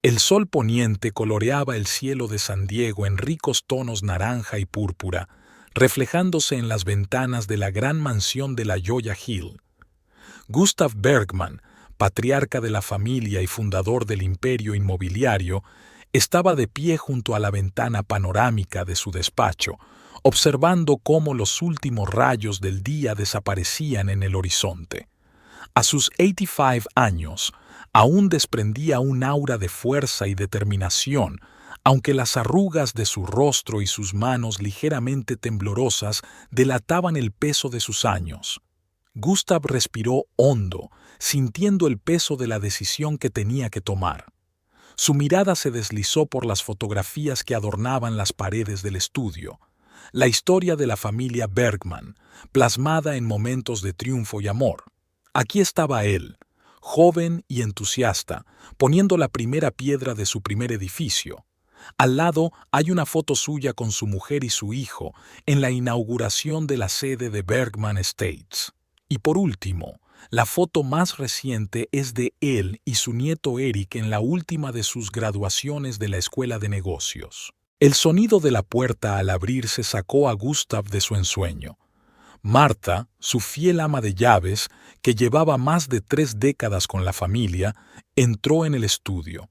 El sol poniente coloreaba el cielo de San Diego en ricos tonos naranja y púrpura, reflejándose en las ventanas de la gran mansión de la Joya Hill. Gustav Bergman, patriarca de la familia y fundador del imperio inmobiliario, estaba de pie junto a la ventana panorámica de su despacho, observando cómo los últimos rayos del día desaparecían en el horizonte. A sus 85 años, aún desprendía un aura de fuerza y determinación, aunque las arrugas de su rostro y sus manos ligeramente temblorosas delataban el peso de sus años. Gustav respiró hondo, sintiendo el peso de la decisión que tenía que tomar. Su mirada se deslizó por las fotografías que adornaban las paredes del estudio. La historia de la familia Bergman, plasmada en momentos de triunfo y amor. Aquí estaba él, joven y entusiasta, poniendo la primera piedra de su primer edificio. Al lado hay una foto suya con su mujer y su hijo en la inauguración de la sede de Bergman Estates. Y por último, la foto más reciente es de él y su nieto Eric en la última de sus graduaciones de la escuela de negocios. El sonido de la puerta al abrirse sacó a Gustav de su ensueño. Marta, su fiel ama de llaves, que llevaba más de 3 décadas con la familia, entró en el estudio.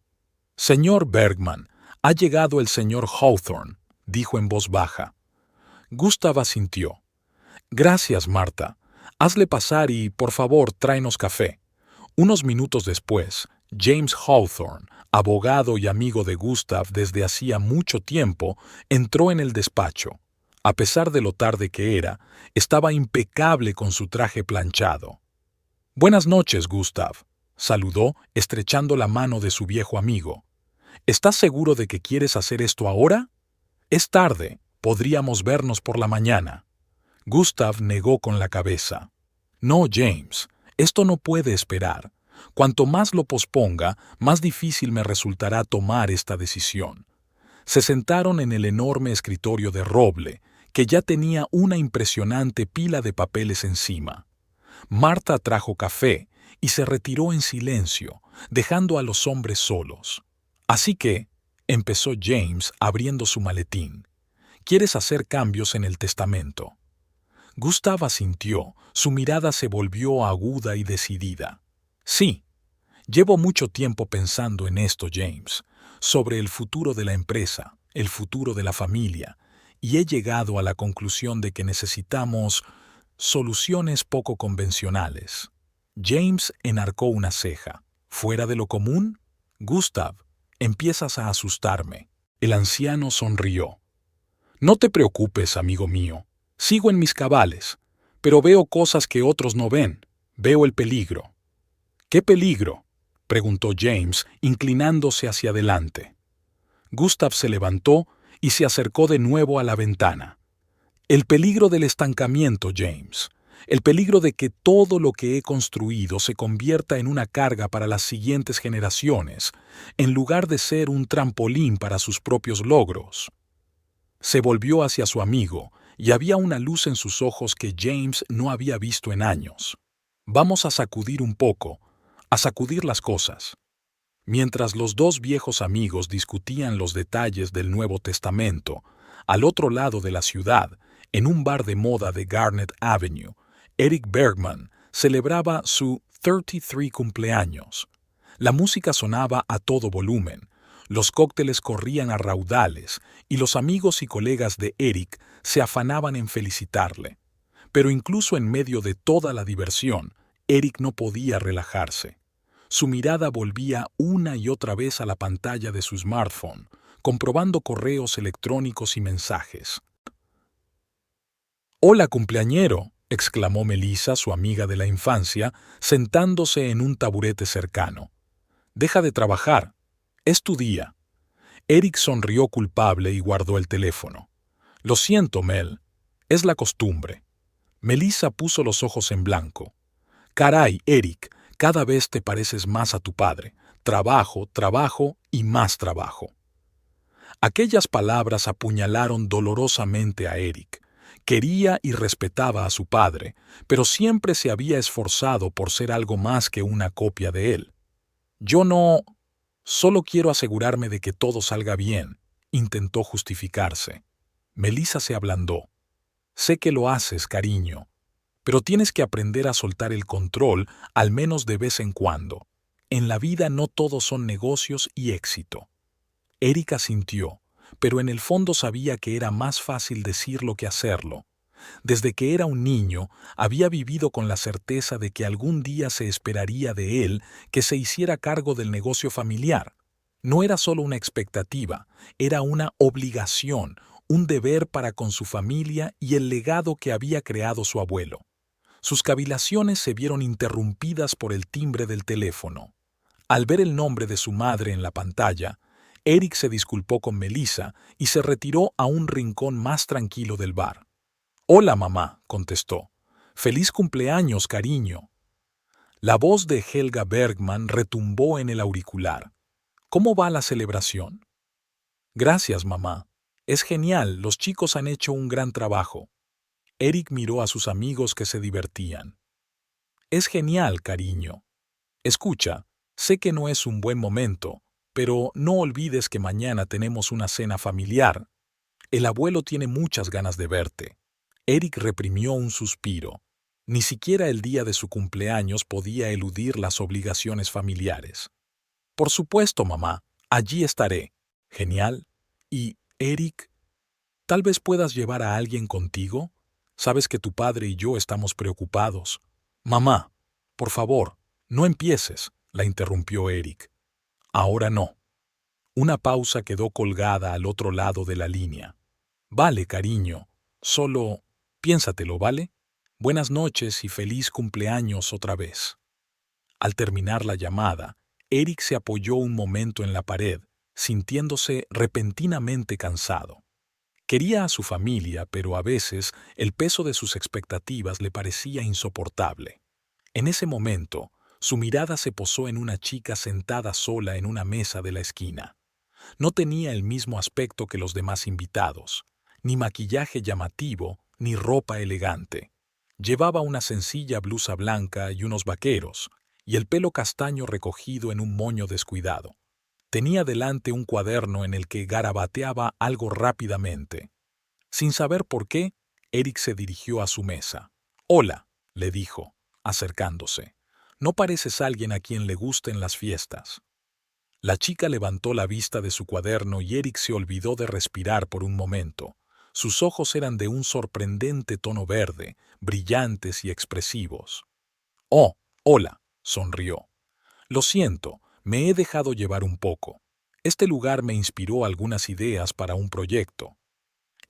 «Señor Bergman, ha llegado el señor Hawthorne», dijo en voz baja. Gustav asintió. «Gracias, Marta. Hazle pasar y, por favor, tráenos café». Unos minutos después, James Hawthorne, abogado y amigo de Gustav desde hacía mucho tiempo, entró en el despacho. A pesar de lo tarde que era, estaba impecable con su traje planchado. «Buenas noches, Gustav», saludó, estrechando la mano de su viejo amigo. «¿Estás seguro de que quieres hacer esto ahora? Es tarde, podríamos vernos por la mañana». Gustav negó con la cabeza. «No, James, esto no puede esperar. Cuanto más lo posponga, más difícil me resultará tomar esta decisión». Se sentaron en el enorme escritorio de roble, que ya tenía una impresionante pila de papeles encima. Marta trajo café y se retiró en silencio, dejando a los hombres solos. «Así que», empezó James abriendo su maletín, «¿quieres hacer cambios en el testamento?» Gustav asintió, su mirada se volvió aguda y decidida. «Sí, llevo mucho tiempo pensando en esto, James, sobre el futuro de la empresa, el futuro de la familia, y he llegado a la conclusión de que necesitamos soluciones poco convencionales». James enarcó una ceja. «¿Fuera de lo común? Gustav, empiezas a asustarme». El anciano sonrió. «No te preocupes, amigo mío. Sigo en mis cabales, pero veo cosas que otros no ven. Veo el peligro». «¿Qué peligro?», preguntó James, inclinándose hacia adelante. Gustav se levantó y se acercó de nuevo a la ventana. «El peligro del estancamiento, James. El peligro de que todo lo que he construido se convierta en una carga para las siguientes generaciones, en lugar de ser un trampolín para sus propios logros». Se volvió hacia su amigo, y había una luz en sus ojos que James no había visto en años. «Vamos a sacudir un poco, a sacudir las cosas». Mientras los dos viejos amigos discutían los detalles del Nuevo Testamento, al otro lado de la ciudad, en un bar de moda de Garnet Avenue, Eric Bergman celebraba su 33 cumpleaños. La música sonaba a todo volumen, los cócteles corrían a raudales y los amigos y colegas de Eric se afanaban en felicitarle. Pero incluso en medio de toda la diversión, Eric no podía relajarse. Su mirada volvía una y otra vez a la pantalla de su smartphone, comprobando correos electrónicos y mensajes. «Hola, cumpleañero», exclamó Melissa, su amiga de la infancia, sentándose en un taburete cercano. «Deja de trabajar. Es tu día». Eric sonrió culpable y guardó el teléfono. «Lo siento, Mel. Es la costumbre». Melissa puso los ojos en blanco. «Caray, Eric, cada vez te pareces más a tu padre. Trabajo, trabajo y más trabajo». Aquellas palabras apuñalaron dolorosamente a Eric. Quería y respetaba a su padre, pero siempre se había esforzado por ser algo más que una copia de él. «Yo no...» Solo quiero asegurarme de que todo salga bien, intentó justificarse. Melissa se ablandó. Sé que lo haces, cariño, pero tienes que aprender a soltar el control, al menos de vez en cuando. En la vida no todos son negocios y éxito. Erika sintió, pero en el fondo sabía que era más fácil decirlo que hacerlo. Desde que era un niño, había vivido con la certeza de que algún día se esperaría de él que se hiciera cargo del negocio familiar. No era solo una expectativa, era una obligación, un deber para con su familia y el legado que había creado su abuelo. Sus cavilaciones se vieron interrumpidas por el timbre del teléfono. Al ver el nombre de su madre en la pantalla, Eric se disculpó con Melissa y se retiró a un rincón más tranquilo del bar. «Hola, mamá», contestó. «Feliz cumpleaños, cariño». La voz de Helga Bergman retumbó en el auricular. «¿Cómo va la celebración?» «Gracias, mamá. Es genial, los chicos han hecho un gran trabajo». Eric miró a sus amigos que se divertían. «Es genial, cariño. Escucha, sé que no es un buen momento, pero no olvides que mañana tenemos una cena familiar. El abuelo tiene muchas ganas de verte». Eric reprimió un suspiro. Ni siquiera el día de su cumpleaños podía eludir las obligaciones familiares. «Por supuesto, mamá, allí estaré». «Genial. Y, Eric, tal vez puedas llevar a alguien contigo. Sabes que tu padre y yo estamos preocupados». «Mamá, por favor, no empieces», la interrumpió Eric. «Ahora no». Una pausa quedó colgada al otro lado de la línea. «Vale, cariño, solo piénsatelo, ¿vale? Buenas noches y feliz cumpleaños otra vez». Al terminar la llamada, Eric se apoyó un momento en la pared, sintiéndose repentinamente cansado. Quería a su familia, pero a veces el peso de sus expectativas le parecía insoportable. En ese momento, su mirada se posó en una chica sentada sola en una mesa de la esquina. No tenía el mismo aspecto que los demás invitados, ni maquillaje llamativo, ni ropa elegante. Llevaba una sencilla blusa blanca y unos vaqueros, y el pelo castaño recogido en un moño descuidado. Tenía delante un cuaderno en el que garabateaba algo rápidamente. Sin saber por qué, Eric se dirigió a su mesa. «Hola», le dijo, acercándose. «No pareces alguien a quien le gusten las fiestas». La chica levantó la vista de su cuaderno y Eric se olvidó de respirar por un momento. Sus ojos eran de un sorprendente tono verde, brillantes y expresivos. «Oh, hola», sonrió. «Lo siento, me he dejado llevar un poco. Este lugar me inspiró algunas ideas para un proyecto».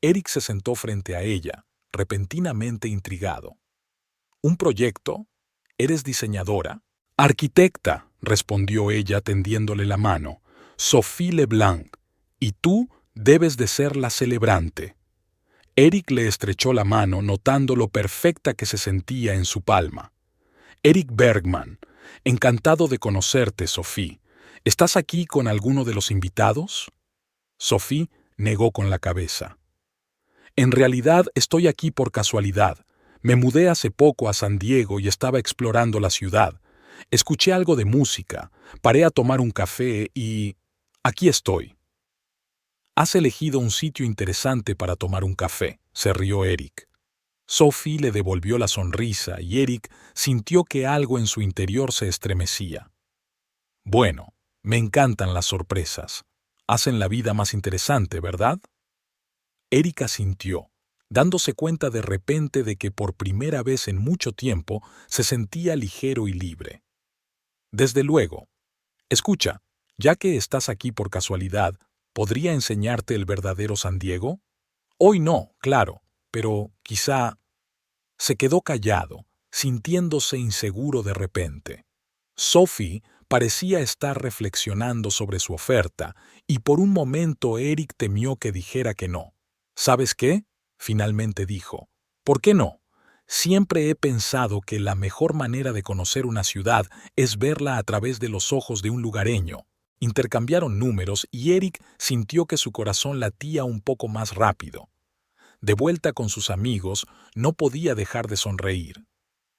Eric se sentó frente a ella, repentinamente intrigado. «¿Un proyecto? ¿Eres diseñadora?» «Arquitecta», respondió ella tendiéndole la mano. «Sophie Leblanc. Y tú debes de ser la celebrante». Eric le estrechó la mano notando lo perfecta que se sentía en su palma. «Eric Bergman. Encantado de conocerte, Sophie. ¿Estás aquí con alguno de los invitados?» Sophie negó con la cabeza. «En realidad estoy aquí por casualidad. Me mudé hace poco a San Diego y estaba explorando la ciudad. Escuché algo de música, paré a tomar un café y... aquí estoy». «Has elegido un sitio interesante para tomar un café», se rió Eric. Sophie le devolvió la sonrisa y Eric sintió que algo en su interior se estremecía. «Bueno, me encantan las sorpresas. Hacen la vida más interesante, ¿verdad?» Eric asintió, dándose cuenta de repente de que por primera vez en mucho tiempo se sentía ligero y libre. «Desde luego. Escucha, ya que estás aquí por casualidad, ¿podría enseñarte el verdadero San Diego? Hoy no, claro, pero quizá...». Se quedó callado, sintiéndose inseguro de repente. Sophie parecía estar reflexionando sobre su oferta, y por un momento Eric temió que dijera que no. «¿Sabes qué?», finalmente dijo. «¿Por qué no? Siempre he pensado que la mejor manera de conocer una ciudad es verla a través de los ojos de un lugareño». Intercambiaron números y Eric sintió que su corazón latía un poco más rápido. De vuelta con sus amigos, no podía dejar de sonreír.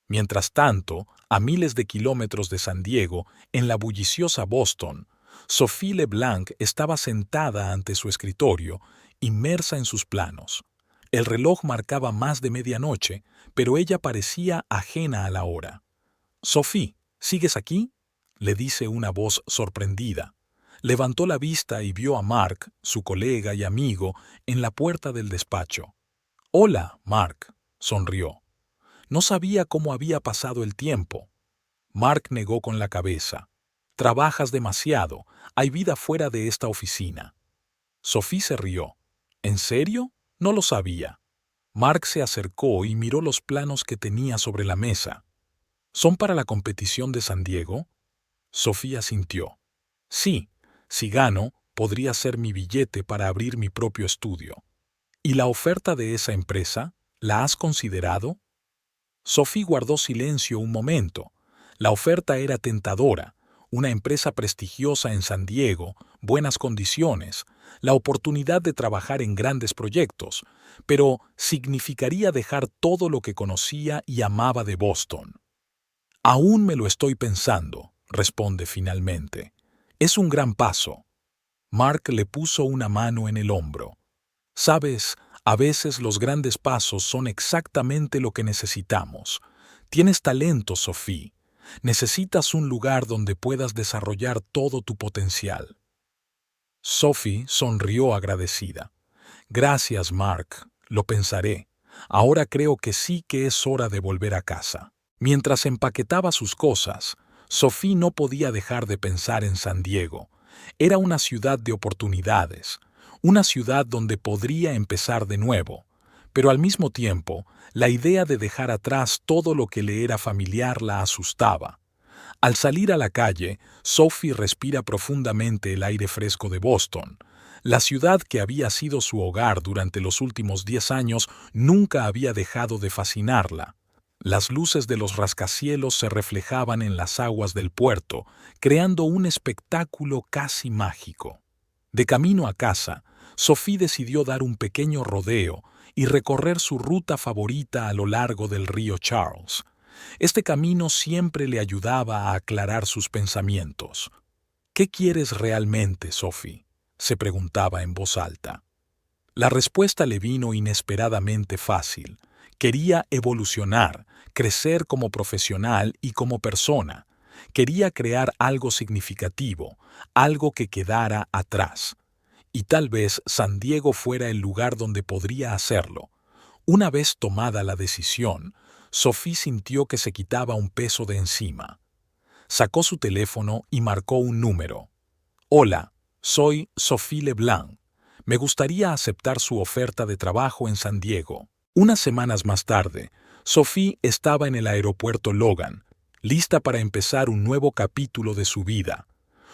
Mientras tanto, a miles de kilómetros de San Diego, en la bulliciosa Boston, Sophie Leblanc estaba sentada ante su escritorio, inmersa en sus planos. El reloj marcaba más de medianoche, pero ella parecía ajena a la hora. «Sophie, ¿sigues aquí?», le dice una voz sorprendida. Levantó la vista y vio a Mark, su colega y amigo, en la puerta del despacho. «Hola, Mark», sonrió. No sabía cómo había pasado el tiempo. Mark negó con la cabeza. «Trabajas demasiado. Hay vida fuera de esta oficina». Sophie se rió. «¿En serio? No lo sabía». Mark se acercó y miró los planos que tenía sobre la mesa. «¿Son para la competición de San Diego?». Sophie asintió. «Sí, si gano, podría ser mi billete para abrir mi propio estudio». «¿Y la oferta de esa empresa? ¿La has considerado?». Sophie guardó silencio un momento. La oferta era tentadora. Una empresa prestigiosa en San Diego, buenas condiciones, la oportunidad de trabajar en grandes proyectos, pero significaría dejar todo lo que conocía y amaba de Boston. «Aún me lo estoy pensando», responde finalmente. «Es un gran paso». Mark le puso una mano en el hombro. «Sabes, a veces los grandes pasos son exactamente lo que necesitamos. Tienes talento, Sophie. Necesitas un lugar donde puedas desarrollar todo tu potencial». Sophie sonrió agradecida. «Gracias, Mark. Lo pensaré. Ahora creo que sí que es hora de volver a casa». Mientras empaquetaba sus cosas, Sophie no podía dejar de pensar en San Diego. Era una ciudad de oportunidades, una ciudad donde podría empezar de nuevo, pero al mismo tiempo, la idea de dejar atrás todo lo que le era familiar la asustaba. Al salir a la calle, Sophie respira profundamente el aire fresco de Boston. La ciudad que había sido su hogar durante los últimos 10 años nunca había dejado de fascinarla. Las luces de los rascacielos se reflejaban en las aguas del puerto, creando un espectáculo casi mágico. De camino a casa, Sophie decidió dar un pequeño rodeo y recorrer su ruta favorita a lo largo del río Charles. Este camino siempre le ayudaba a aclarar sus pensamientos. «¿Qué quieres realmente, Sophie?», se preguntaba en voz alta. La respuesta le vino inesperadamente fácil. Quería evolucionar, crecer como profesional y como persona. Quería crear algo significativo, algo que quedara atrás. Y tal vez San Diego fuera el lugar donde podría hacerlo. Una vez tomada la decisión, Sophie sintió que se quitaba un peso de encima. Sacó su teléfono y marcó un número. «Hola, soy Sophie Leblanc. Me gustaría aceptar su oferta de trabajo en San Diego». Unas semanas más tarde, Sophie estaba en el aeropuerto Logan, lista para empezar un nuevo capítulo de su vida.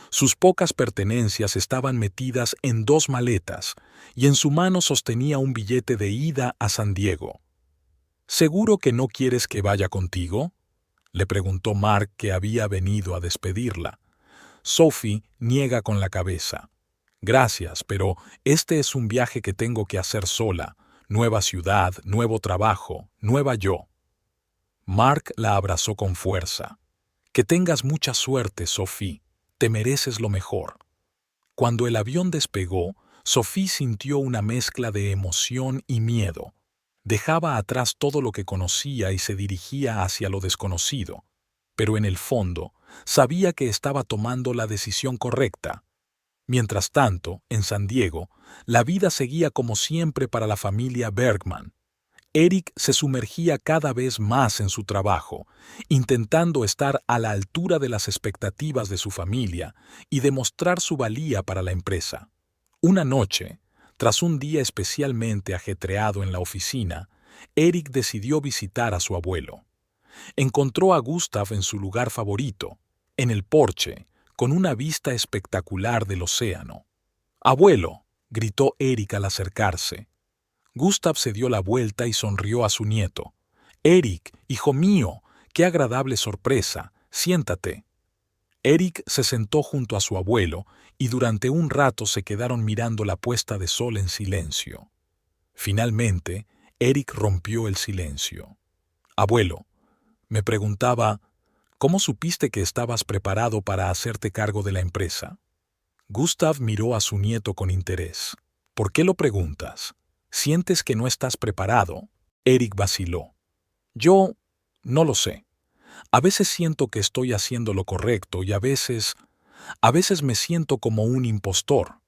Sus pocas pertenencias estaban metidas en 2 maletas y en su mano sostenía un billete de ida a San Diego. «¿Seguro que no quieres que vaya contigo?», le preguntó Mark, que había venido a despedirla. Sophie niega con la cabeza. «Gracias, pero este es un viaje que tengo que hacer sola. Nueva ciudad, nuevo trabajo, nueva yo». Mark la abrazó con fuerza. «Que tengas mucha suerte, Sophie. Te mereces lo mejor». Cuando el avión despegó, Sophie sintió una mezcla de emoción y miedo. Dejaba atrás todo lo que conocía y se dirigía hacia lo desconocido. Pero en el fondo, sabía que estaba tomando la decisión correcta. Mientras tanto, en San Diego, la vida seguía como siempre para la familia Bergman. Eric se sumergía cada vez más en su trabajo, intentando estar a la altura de las expectativas de su familia y demostrar su valía para la empresa. Una noche, tras un día especialmente ajetreado en la oficina, Eric decidió visitar a su abuelo. Encontró a Gustav en su lugar favorito, en el porche, con una vista espectacular del océano. «Abuelo», gritó Eric al acercarse. Gustav se dio la vuelta y sonrió a su nieto. «Eric, hijo mío, qué agradable sorpresa. Siéntate». Eric se sentó junto a su abuelo y durante un rato se quedaron mirando la puesta de sol en silencio. Finalmente, Eric rompió el silencio. «Abuelo, me preguntaba, ¿cómo supiste que estabas preparado para hacerte cargo de la empresa?». Gustav miró a su nieto con interés. ¿Por qué lo preguntas? ¿Sientes que no estás preparado? Eric vaciló. Yo no lo sé. A veces siento que estoy haciendo lo correcto y a veces me siento como un impostor.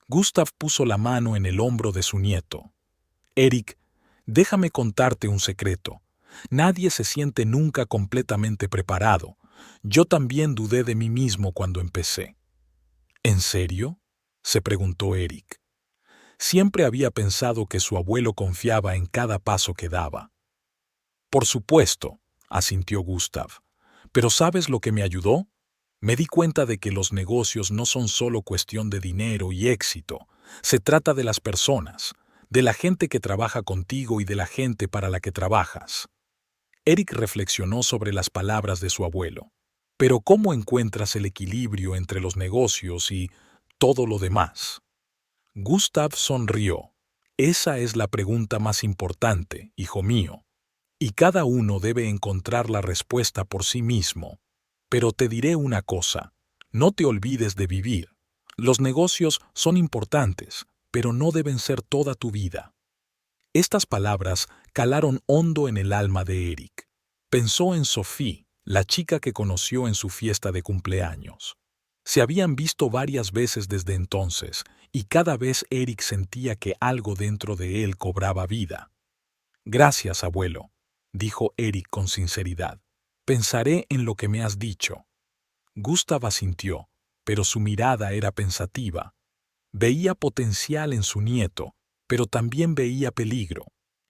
Gustav puso la mano en el hombro de su nieto. Eric, déjame contarte un secreto. Nadie se siente nunca completamente preparado. Yo también dudé de mí mismo cuando empecé. ¿En serio?, se preguntó Eric. Siempre había pensado que su abuelo confiaba en cada paso que daba. Por supuesto, asintió Gustav. Pero ¿sabes lo que me ayudó? Me di cuenta de que los negocios no son solo cuestión de dinero y éxito. Se trata de las personas, de la gente que trabaja contigo y de la gente para la que trabajas. Eric reflexionó sobre las palabras de su abuelo. Pero ¿cómo encuentras el equilibrio entre los negocios y todo lo demás? Gustav sonrió. Esa es la pregunta más importante, hijo mío. Y cada uno debe encontrar la respuesta por sí mismo. Pero te diré una cosa, no te olvides de vivir. Los negocios son importantes, pero no deben ser toda tu vida. Estas palabras calaron hondo en el alma de Eric. Pensó en Sophie, la chica que conoció en su fiesta de cumpleaños. Se habían visto varias veces desde entonces, y cada vez Eric sentía que algo dentro de él cobraba vida. Gracias, abuelo, dijo Eric con sinceridad. Pensaré en lo que me has dicho. Gustav asintió, pero su mirada era pensativa. Veía potencial en su nieto, pero también veía peligro.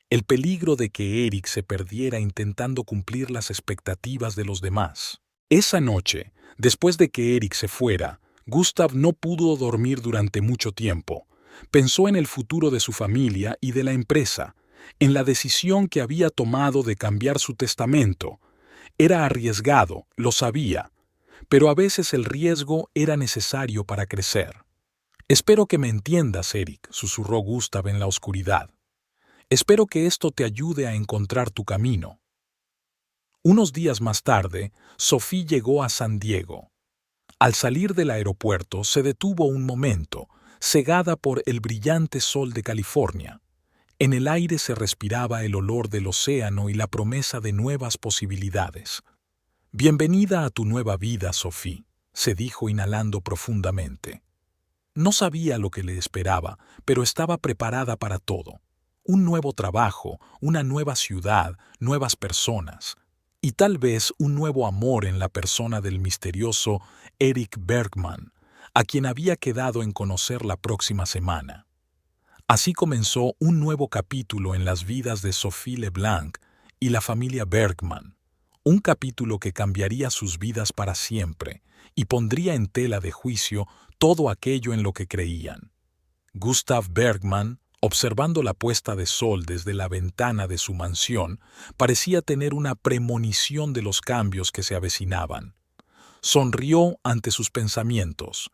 El peligro de que Eric se perdiera intentando cumplir las expectativas de los demás. Esa noche, después de que Eric se fuera, Gustav no pudo dormir durante mucho tiempo. Pensó en el futuro de su familia y de la empresa, en la decisión que había tomado de cambiar su testamento. Era arriesgado, lo sabía, pero a veces el riesgo era necesario para crecer. Espero que me entiendas, Eric, susurró Gustav en la oscuridad. Espero que esto te ayude a encontrar tu camino. Unos días más tarde, Sophie llegó a San Diego. Al salir del aeropuerto se detuvo un momento, cegada por el brillante sol de California. En el aire se respiraba el olor del océano y la promesa de nuevas posibilidades. Bienvenida a tu nueva vida, Sophie, se dijo inhalando profundamente. No sabía lo que le esperaba, pero estaba preparada para todo. Un nuevo trabajo, una nueva ciudad, nuevas personas. Y tal vez un nuevo amor en la persona del misterioso Eric Bergman, a quien había quedado en conocer la próxima semana. Así comenzó un nuevo capítulo en las vidas de Sophie Leblanc y la familia Bergman, un capítulo que cambiaría sus vidas para siempre y pondría en tela de juicio todo aquello en lo que creían. Gustav Bergman, observando la puesta de sol desde la ventana de su mansión, parecía tener una premonición de los cambios que se avecinaban. Sonrió ante sus pensamientos.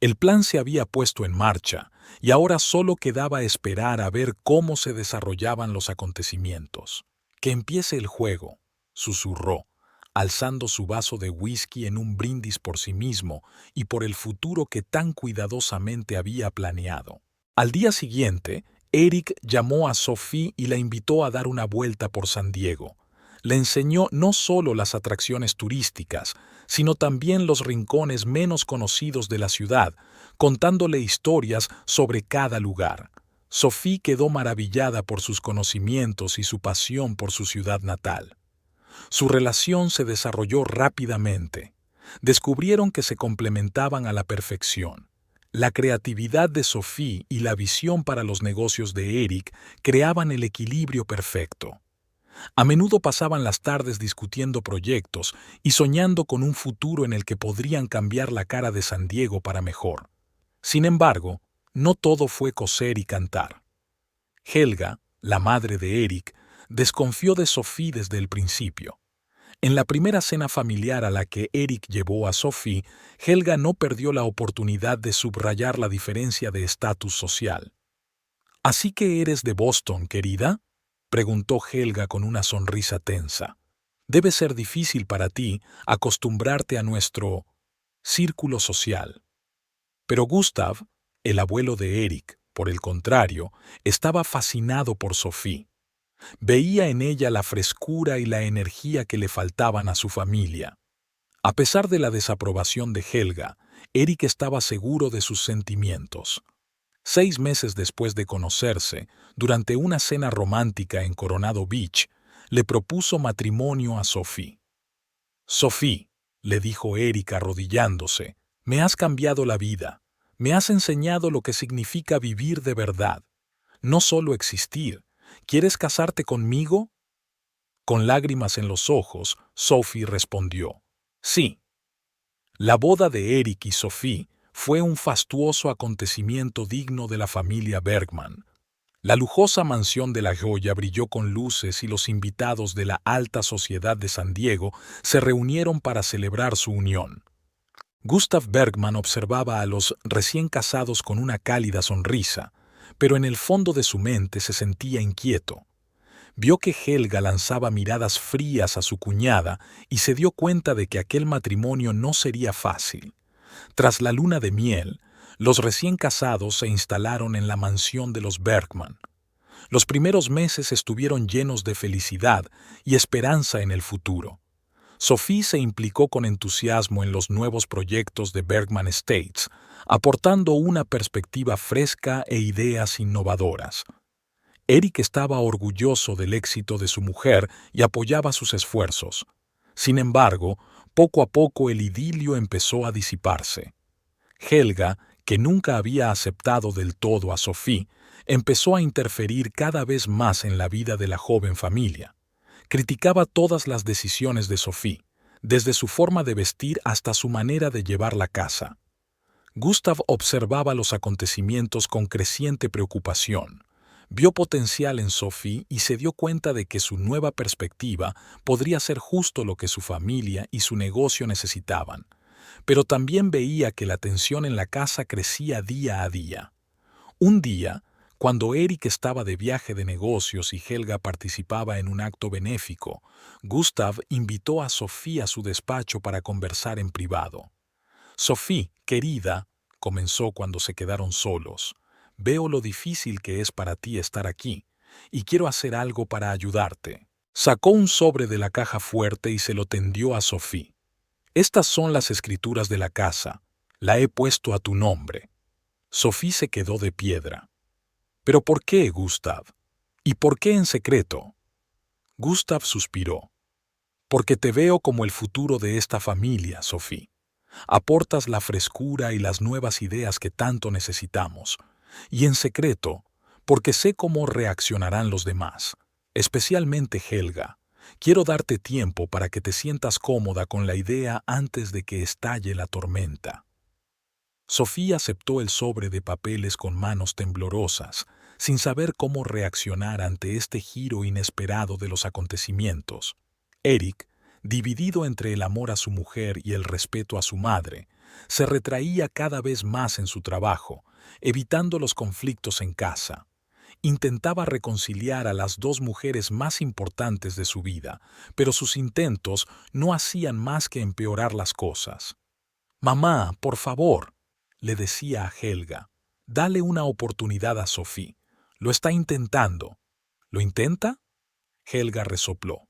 El plan se había puesto en marcha, y ahora solo quedaba esperar a ver cómo se desarrollaban los acontecimientos. «Que empiece el juego», susurró, alzando su vaso de whisky en un brindis por sí mismo y por el futuro que tan cuidadosamente había planeado. Al día siguiente, Eric llamó a Sophie y la invitó a dar una vuelta por San Diego. Le enseñó no solo las atracciones turísticas, sino también los rincones menos conocidos de la ciudad, contándole historias sobre cada lugar. Sophie quedó maravillada por sus conocimientos y su pasión por su ciudad natal. Su relación se desarrolló rápidamente. Descubrieron que se complementaban a la perfección. La creatividad de Sophie y la visión para los negocios de Eric creaban el equilibrio perfecto. A menudo pasaban las tardes discutiendo proyectos y soñando con un futuro en el que podrían cambiar la cara de San Diego para mejor. Sin embargo, no todo fue coser y cantar. Helga, la madre de Eric, desconfió de Sophie desde el principio. En la primera cena familiar a la que Eric llevó a Sophie, Helga no perdió la oportunidad de subrayar la diferencia de estatus social. «¿Así que eres de Boston, querida?», preguntó Helga con una sonrisa tensa. «Debe ser difícil para ti acostumbrarte a nuestro círculo social». Pero Gustav, el abuelo de Erik, por el contrario, estaba fascinado por Sophie. Veía en ella la frescura y la energía que le faltaban a su familia. A pesar de la desaprobación de Helga, Erik estaba seguro de sus sentimientos. 6 meses después de conocerse, durante una cena romántica en Coronado Beach, le propuso matrimonio a Sophie. «Sophie», le dijo Erik arrodillándose, «me has cambiado la vida. Me has enseñado lo que significa vivir de verdad. No solo existir. ¿Quieres casarte conmigo?» Con lágrimas en los ojos, Sophie respondió, «Sí». La boda de Erik y Sophie fue un fastuoso acontecimiento digno de la familia Bergman. La lujosa mansión de La Joya brilló con luces y los invitados de la alta sociedad de San Diego se reunieron para celebrar su unión. Gustav Bergman observaba a los recién casados con una cálida sonrisa, pero en el fondo de su mente se sentía inquieto. Vio que Helga lanzaba miradas frías a su cuñada y se dio cuenta de que aquel matrimonio no sería fácil. Tras la luna de miel, los recién casados se instalaron en la mansión de los Bergman. Los primeros meses estuvieron llenos de felicidad y esperanza en el futuro. Sophie se implicó con entusiasmo en los nuevos proyectos de Bergman Estates, aportando una perspectiva fresca e ideas innovadoras. Erik estaba orgulloso del éxito de su mujer y apoyaba sus esfuerzos. Sin embargo, poco a poco el idilio empezó a disiparse. Helga, que nunca había aceptado del todo a Sophie, empezó a interferir cada vez más en la vida de la joven familia. Criticaba todas las decisiones de Sophie, desde su forma de vestir hasta su manera de llevar la casa. Gustav observaba los acontecimientos con creciente preocupación. Vio potencial en Sophie y se dio cuenta de que su nueva perspectiva podría ser justo lo que su familia y su negocio necesitaban. Pero también veía que la tensión en la casa crecía día a día. Un día, cuando Erik estaba de viaje de negocios y Helga participaba en un acto benéfico, Gustav invitó a Sophie a su despacho para conversar en privado. «Sophie, querida», comenzó cuando se quedaron solos, «veo lo difícil que es para ti estar aquí, y quiero hacer algo para ayudarte». Sacó un sobre de la caja fuerte y se lo tendió a Sophie. «Estas son las escrituras de la casa. La he puesto a tu nombre». Sophie se quedó de piedra. «¿Pero por qué, Gustav? ¿Y por qué en secreto?» Gustav suspiró. «Porque te veo como el futuro de esta familia, Sophie. Aportas la frescura y las nuevas ideas que tanto necesitamos. Y en secreto, porque sé cómo reaccionarán los demás, especialmente Helga. Quiero darte tiempo para que te sientas cómoda con la idea antes de que estalle la tormenta». Sophie aceptó el sobre de papeles con manos temblorosas, sin saber cómo reaccionar ante este giro inesperado de los acontecimientos. Erik, dividido entre el amor a su mujer y el respeto a su madre, se retraía cada vez más en su trabajo, evitando los conflictos en casa. Intentaba reconciliar a las dos mujeres más importantes de su vida, pero sus intentos no hacían más que empeorar las cosas. «Mamá, por favor», le decía a Helga, «dale una oportunidad a Sophie. Lo está intentando». «¿Lo intenta?», Helga resopló.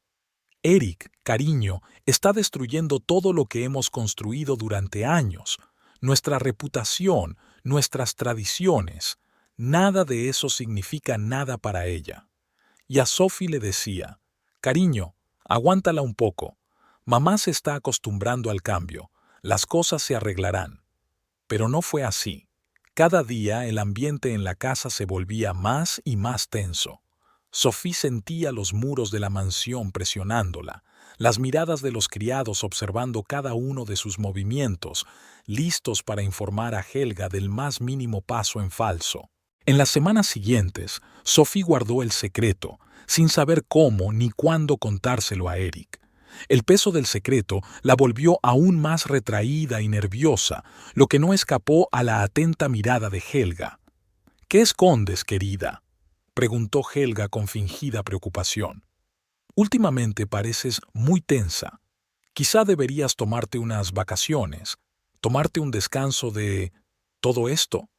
«Erik, cariño, está destruyendo todo lo que hemos construido durante años. Nuestra reputación, nuestras tradiciones. Nada de eso significa nada para ella». Y a Sophie le decía, «Cariño, aguántala un poco. Mamá se está acostumbrando al cambio. Las cosas se arreglarán». Pero no fue así. Cada día el ambiente en la casa se volvía más y más tenso. Sophie sentía los muros de la mansión presionándola, las miradas de los criados observando cada uno de sus movimientos, listos para informar a Helga del más mínimo paso en falso. En las semanas siguientes, Sophie guardó el secreto, sin saber cómo ni cuándo contárselo a Erik. El peso del secreto la volvió aún más retraída y nerviosa, lo que no escapó a la atenta mirada de Helga. «¿Qué escondes, querida?», preguntó Helga con fingida preocupación. «Últimamente pareces muy tensa. Quizá deberías tomarte unas vacaciones, tomarte un descanso de...» todo esto?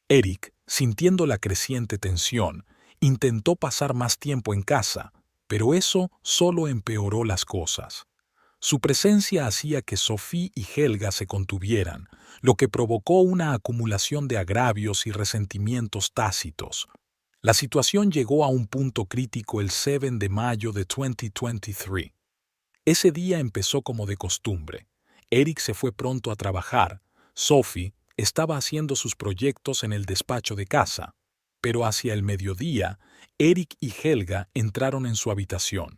Eric, sintiendo la creciente tensión, intentó pasar más tiempo en casa, pero eso solo empeoró las cosas. Su presencia hacía que Sophie y Helga se contuvieran, lo que provocó una acumulación de agravios y resentimientos tácitos. La situación llegó a un punto crítico el 7 de mayo de 2023. Ese día empezó como de costumbre. Eric se fue pronto a trabajar. Sophie estaba haciendo sus proyectos en el despacho de casa. Pero hacia el mediodía, Eric y Helga entraron en su habitación.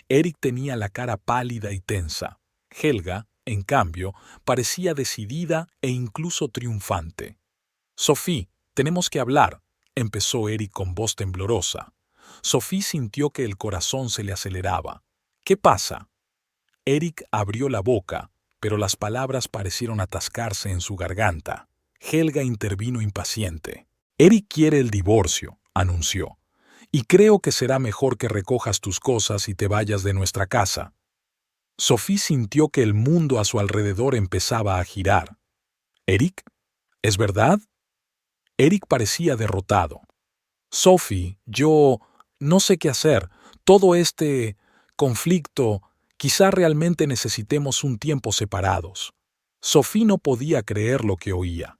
Eric tenía la cara pálida y tensa. Helga, en cambio, parecía decidida e incluso triunfante. «Sophie, tenemos que hablar», empezó Eric con voz temblorosa. Sophie sintió que el corazón se le aceleraba. «¿Qué pasa?». Eric abrió la boca, pero las palabras parecieron atascarse en su garganta. Helga intervino impaciente. «Eric quiere el divorcio», anunció. «Y creo que será mejor que recojas tus cosas y te vayas de nuestra casa». Sophie sintió que el mundo a su alrededor empezaba a girar. «¿Eric? ¿Es verdad?». Eric parecía derrotado. «Sophie, yo no sé qué hacer. Todo este conflicto, quizá realmente necesitemos un tiempo separados». Sophie no podía creer lo que oía.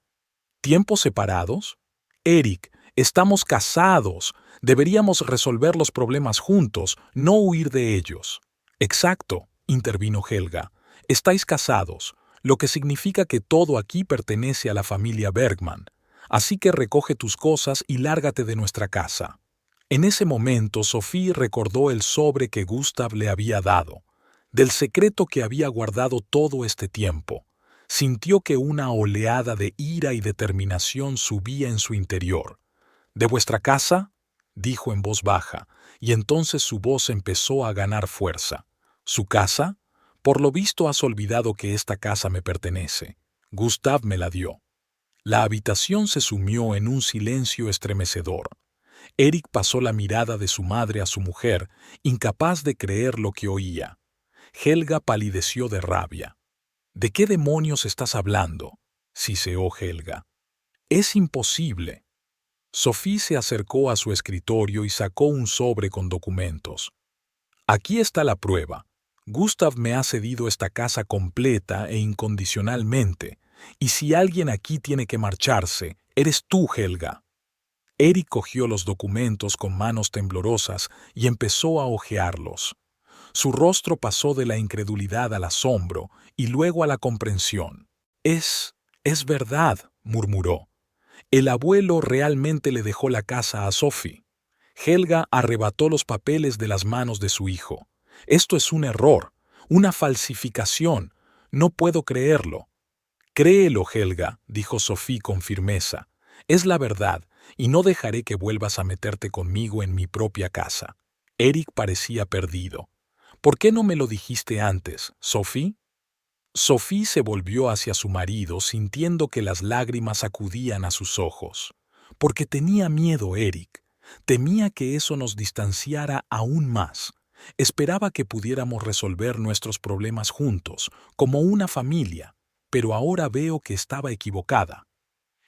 ¿Tiempos separados? Eric, estamos casados. Deberíamos resolver los problemas juntos, no huir de ellos. Exacto, intervino Helga. Estáis casados, lo que significa que todo aquí pertenece a la familia Bergman. Así que recoge tus cosas y lárgate de nuestra casa. En ese momento, Sophie recordó el sobre que Gustav le había dado, del secreto que había guardado todo este tiempo. Sintió que una oleada de ira y determinación subía en su interior. «¿De vuestra casa?», dijo en voz baja, y entonces su voz empezó a ganar fuerza. «¿Su casa? Por lo visto has olvidado que esta casa me pertenece. Gustav me la dio». La habitación se sumió en un silencio estremecedor. Eric pasó la mirada de su madre a su mujer, incapaz de creer lo que oía. Helga palideció de rabia. «¿De qué demonios estás hablando?», siseó Helga. «Es imposible». Sophie se acercó a su escritorio y sacó un sobre con documentos. «Aquí está la prueba. Gustav me ha cedido esta casa completa e incondicionalmente, y si alguien aquí tiene que marcharse, eres tú, Helga». Eric cogió los documentos con manos temblorosas y empezó a hojearlos. Su rostro pasó de la incredulidad al asombro y luego a la comprensión. Es verdad», murmuró. «El abuelo realmente le dejó la casa a Sophie». Helga arrebató los papeles de las manos de su hijo. «Esto es un error, una falsificación. No puedo creerlo». «Créelo, Helga», dijo Sophie con firmeza. «Es la verdad, y no dejaré que vuelvas a meterte conmigo en mi propia casa». Eric parecía perdido. «¿Por qué no me lo dijiste antes, Sophie?». Sophie se volvió hacia su marido sintiendo que las lágrimas acudían a sus ojos. Porque tenía miedo, Eric. Temía que eso nos distanciara aún más. Esperaba que pudiéramos resolver nuestros problemas juntos, como una familia, pero ahora veo que estaba equivocada.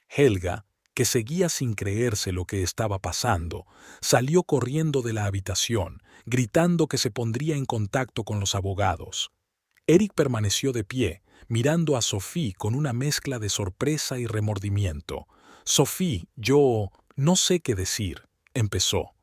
Helga, que seguía sin creerse lo que estaba pasando, salió corriendo de la habitación, gritando que se pondría en contacto con los abogados. Eric permaneció de pie, mirando a Sophie con una mezcla de sorpresa y remordimiento. «Sophie, yo no sé qué decir», empezó.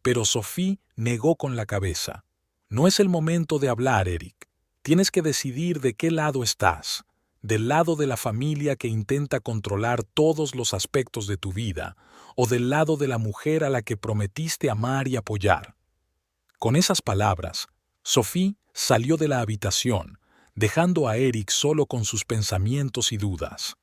Pero Sophie negó con la cabeza. «No es el momento de hablar, Eric. Tienes que decidir de qué lado estás. Del lado de la familia que intenta controlar todos los aspectos de tu vida, o del lado de la mujer a la que prometiste amar y apoyar». Con esas palabras, Sophie salió de la habitación, dejando a Eric solo con sus pensamientos y dudas.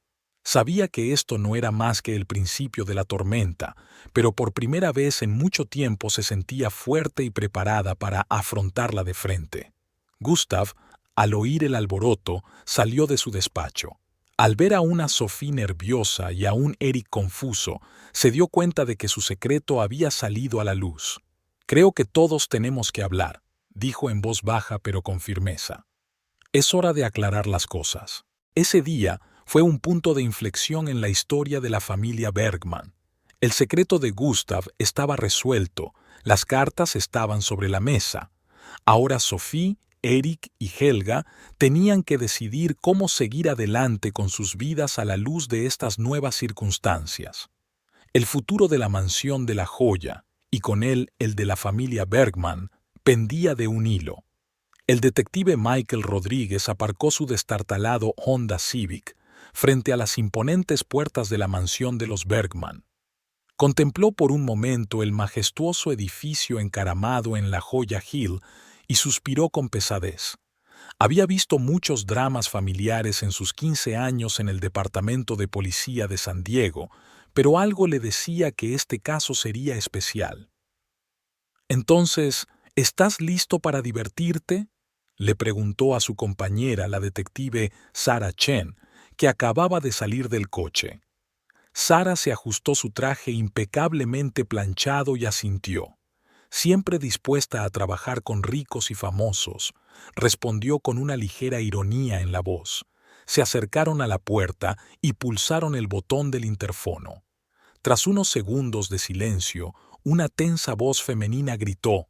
Sabía que esto no era más que el principio de la tormenta, pero por primera vez en mucho tiempo se sentía fuerte y preparada para afrontarla de frente. Gustav, al oír el alboroto, salió de su despacho. Al ver a una Sophie nerviosa y a un Eric confuso, se dio cuenta de que su secreto había salido a la luz. «Creo que todos tenemos que hablar», dijo en voz baja pero con firmeza. «Es hora de aclarar las cosas. Ese día Fue un punto de inflexión en la historia de la familia Bergman. El secreto de Gustav estaba resuelto, las cartas estaban sobre la mesa. Ahora Sophie, Erik y Helga tenían que decidir cómo seguir adelante con sus vidas a la luz de estas nuevas circunstancias. El futuro de la mansión de la joya, y con él el de la familia Bergman, pendía de un hilo. El detective Michael Rodríguez aparcó su destartalado Honda Civic frente a las imponentes puertas de la mansión de los Bergman. Contempló por un momento el majestuoso edificio encaramado en la Joya Hill y suspiró con pesadez. Había visto muchos dramas familiares en sus 15 años en el Departamento de Policía de San Diego, pero algo le decía que este caso sería especial. Entonces, ¿estás listo para divertirte?, le preguntó a su compañera, la detective Sarah Chen, que acababa de salir del coche. Sarah se ajustó su traje impecablemente planchado y asintió. Siempre dispuesta a trabajar con ricos y famosos, respondió con una ligera ironía en la voz. Se acercaron a la puerta y pulsaron el botón del interfono. Tras unos segundos de silencio, una tensa voz femenina gritó: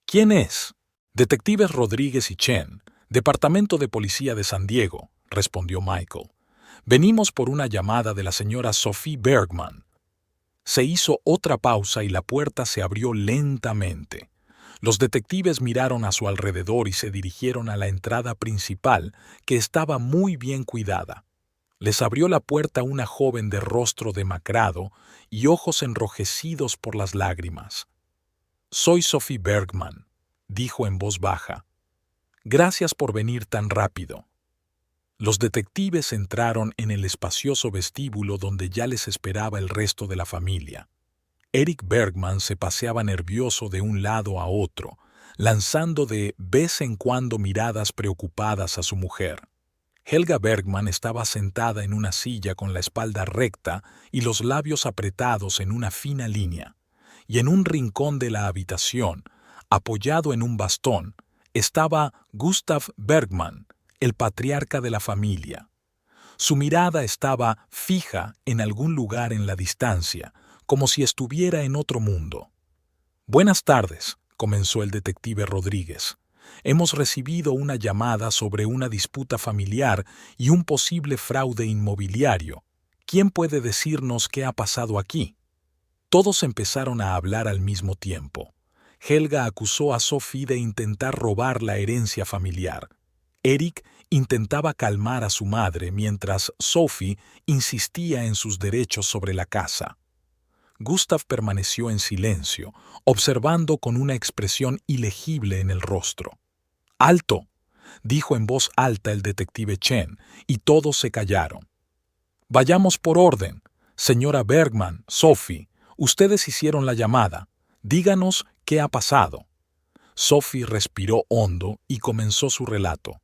«¿Quién es?» «Detectives Rodríguez y Chen, Departamento de Policía de San Diego», respondió Michael. «Venimos por una llamada de la señora Sophie Bergman». Se hizo otra pausa y la puerta se abrió lentamente. Los detectives miraron a su alrededor y se dirigieron a la entrada principal, que estaba muy bien cuidada. Les abrió la puerta una joven de rostro demacrado y ojos enrojecidos por las lágrimas. «Soy Sophie Bergman», dijo en voz baja. «Gracias por venir tan rápido». Los detectives entraron en el espacioso vestíbulo donde ya les esperaba el resto de la familia. Erik Bergman se paseaba nervioso de un lado a otro, lanzando de vez en cuando miradas preocupadas a su mujer. Helga Bergman estaba sentada en una silla con la espalda recta y los labios apretados en una fina línea, y en un rincón de la habitación, apoyado en un bastón, estaba Gustav Bergman, el patriarca de la familia. Su mirada estaba fija en algún lugar en la distancia, como si estuviera en otro mundo. «Buenas tardes», comenzó el detective Rodríguez. «Hemos recibido una llamada sobre una disputa familiar y un posible fraude inmobiliario. ¿Quién puede decirnos qué ha pasado aquí?» Todos empezaron a hablar al mismo tiempo. Helga acusó a Sophie de intentar robar la herencia familiar. Erik intentaba calmar a su madre mientras Sophie insistía en sus derechos sobre la casa. Gustav permaneció en silencio, observando con una expresión ilegible en el rostro. «¡Alto!», dijo en voz alta el detective Chen, y todos se callaron. «Vayamos por orden. Señora Bergman, Sophie, ustedes hicieron la llamada. Díganos qué ha pasado». Sophie respiró hondo y comenzó su relato.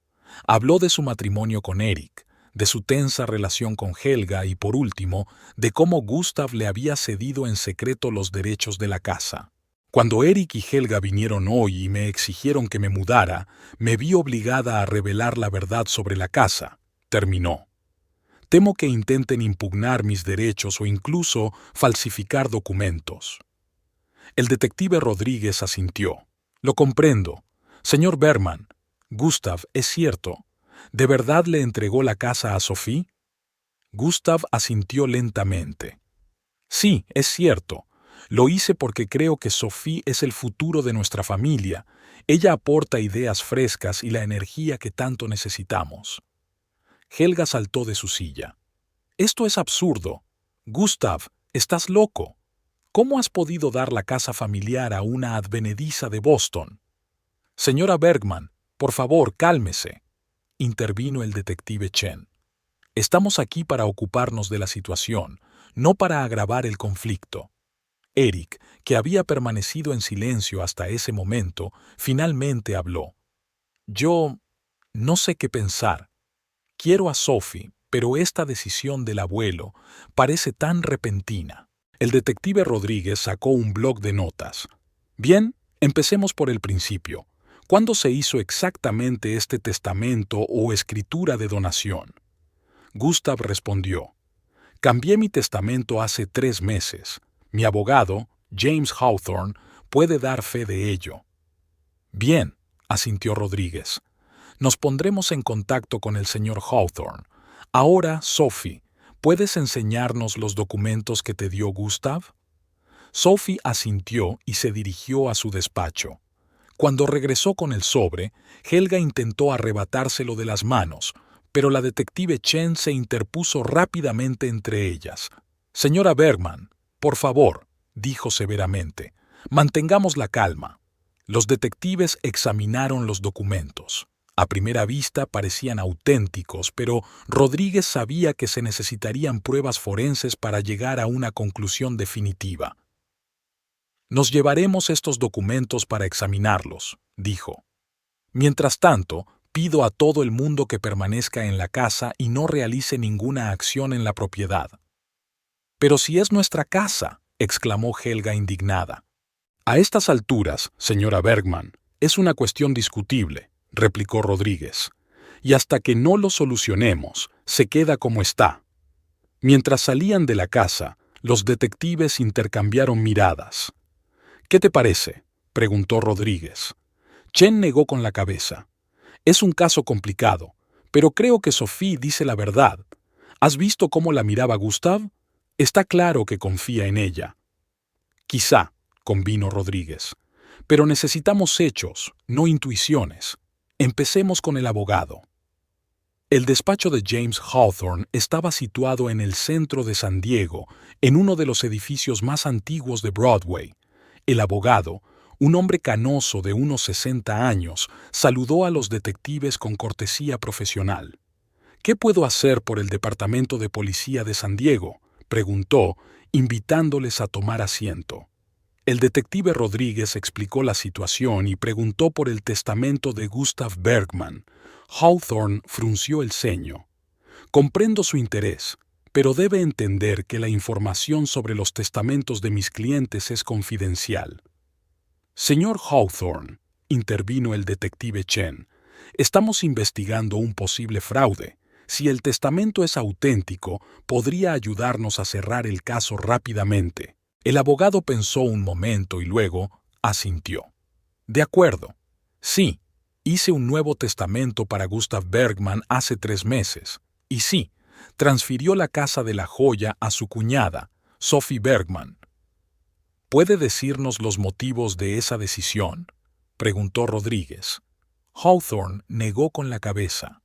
Habló de su matrimonio con Erik, de su tensa relación con Helga y, por último, de cómo Gustav le había cedido en secreto los derechos de la casa. «Cuando Erik y Helga vinieron hoy y me exigieron que me mudara, me vi obligada a revelar la verdad sobre la casa», terminó. «Temo que intenten impugnar mis derechos o incluso falsificar documentos». El detective Rodríguez asintió. «Lo comprendo. Señor Bergman, Gustav, es cierto. ¿De verdad le entregó la casa a Sophie?» Gustav asintió lentamente. «Sí, es cierto. Lo hice porque creo que Sophie es el futuro de nuestra familia. Ella aporta ideas frescas y la energía que tanto necesitamos». Helga saltó de su silla. «Esto es absurdo. Gustav, estás loco. ¿Cómo has podido dar la casa familiar a una advenediza de Boston?» «Señora Bergman, por favor, cálmese», intervino el detective Chen. «Estamos aquí para ocuparnos de la situación, no para agravar el conflicto». Erik, que había permanecido en silencio hasta ese momento, finalmente habló. «Yo no sé qué pensar. Quiero a Sophie, pero esta decisión del abuelo parece tan repentina». El detective Rodríguez sacó un bloc de notas. «Bien, empecemos por el principio. ¿Cuándo se hizo exactamente este testamento o escritura de donación?» Gustav respondió. Cambié mi testamento hace 3 meses. Mi abogado, James Hawthorne, puede dar fe de ello. Bien, asintió Rodríguez. Nos pondremos en contacto con el señor Hawthorne. Ahora, Sophie, ¿puedes enseñarnos los documentos que te dio Gustav? Sophie asintió y se dirigió a su despacho. Cuando regresó con el sobre, Helga intentó arrebatárselo de las manos, pero la detective Chen se interpuso rápidamente entre ellas. «Señora Bergman, por favor», dijo severamente, «mantengamos la calma». Los detectives examinaron los documentos. A primera vista parecían auténticos, pero Rodríguez sabía que se necesitarían pruebas forenses para llegar a una conclusión definitiva. «Nos llevaremos estos documentos para examinarlos», dijo. «Mientras tanto, pido a todo el mundo que permanezca en la casa y no realice ninguna acción en la propiedad». «Pero si es nuestra casa», exclamó Helga indignada. «A estas alturas, señora Bergman, es una cuestión discutible», replicó Rodríguez, «y hasta que no lo solucionemos, se queda como está». Mientras salían de la casa, los detectives intercambiaron miradas. «¿Qué te parece?», preguntó Rodríguez. Chen negó con la cabeza. «Es un caso complicado, pero creo que Sophie dice la verdad. ¿Has visto cómo la miraba Gustav? Está claro que confía en ella». «Quizá», convino Rodríguez, «pero necesitamos hechos, no intuiciones. Empecemos con el abogado». El despacho de James Hawthorne estaba situado en el centro de San Diego, en uno de los edificios más antiguos de Broadway. El abogado, un hombre canoso de unos 60 años, saludó a los detectives con cortesía profesional. «¿Qué puedo hacer por el Departamento de Policía de San Diego?», preguntó, invitándoles a tomar asiento. El detective Rodríguez explicó la situación y preguntó por el testamento de Gustav Bergman. Hawthorne frunció el ceño. «Comprendo su interés, pero debe entender que la información sobre los testamentos de mis clientes es confidencial». «Señor Hawthorne», intervino el detective Chen, «estamos investigando un posible fraude. Si el testamento es auténtico, podría ayudarnos a cerrar el caso rápidamente». El abogado pensó un momento y luego asintió. «De acuerdo. Sí, hice un nuevo testamento para Gustav Bergman hace 3 meses. Y sí, transfirió la casa de la joya a su cuñada, Sophie Bergman». «¿Puede decirnos los motivos de esa decisión?», preguntó Rodríguez. Hawthorne negó con la cabeza.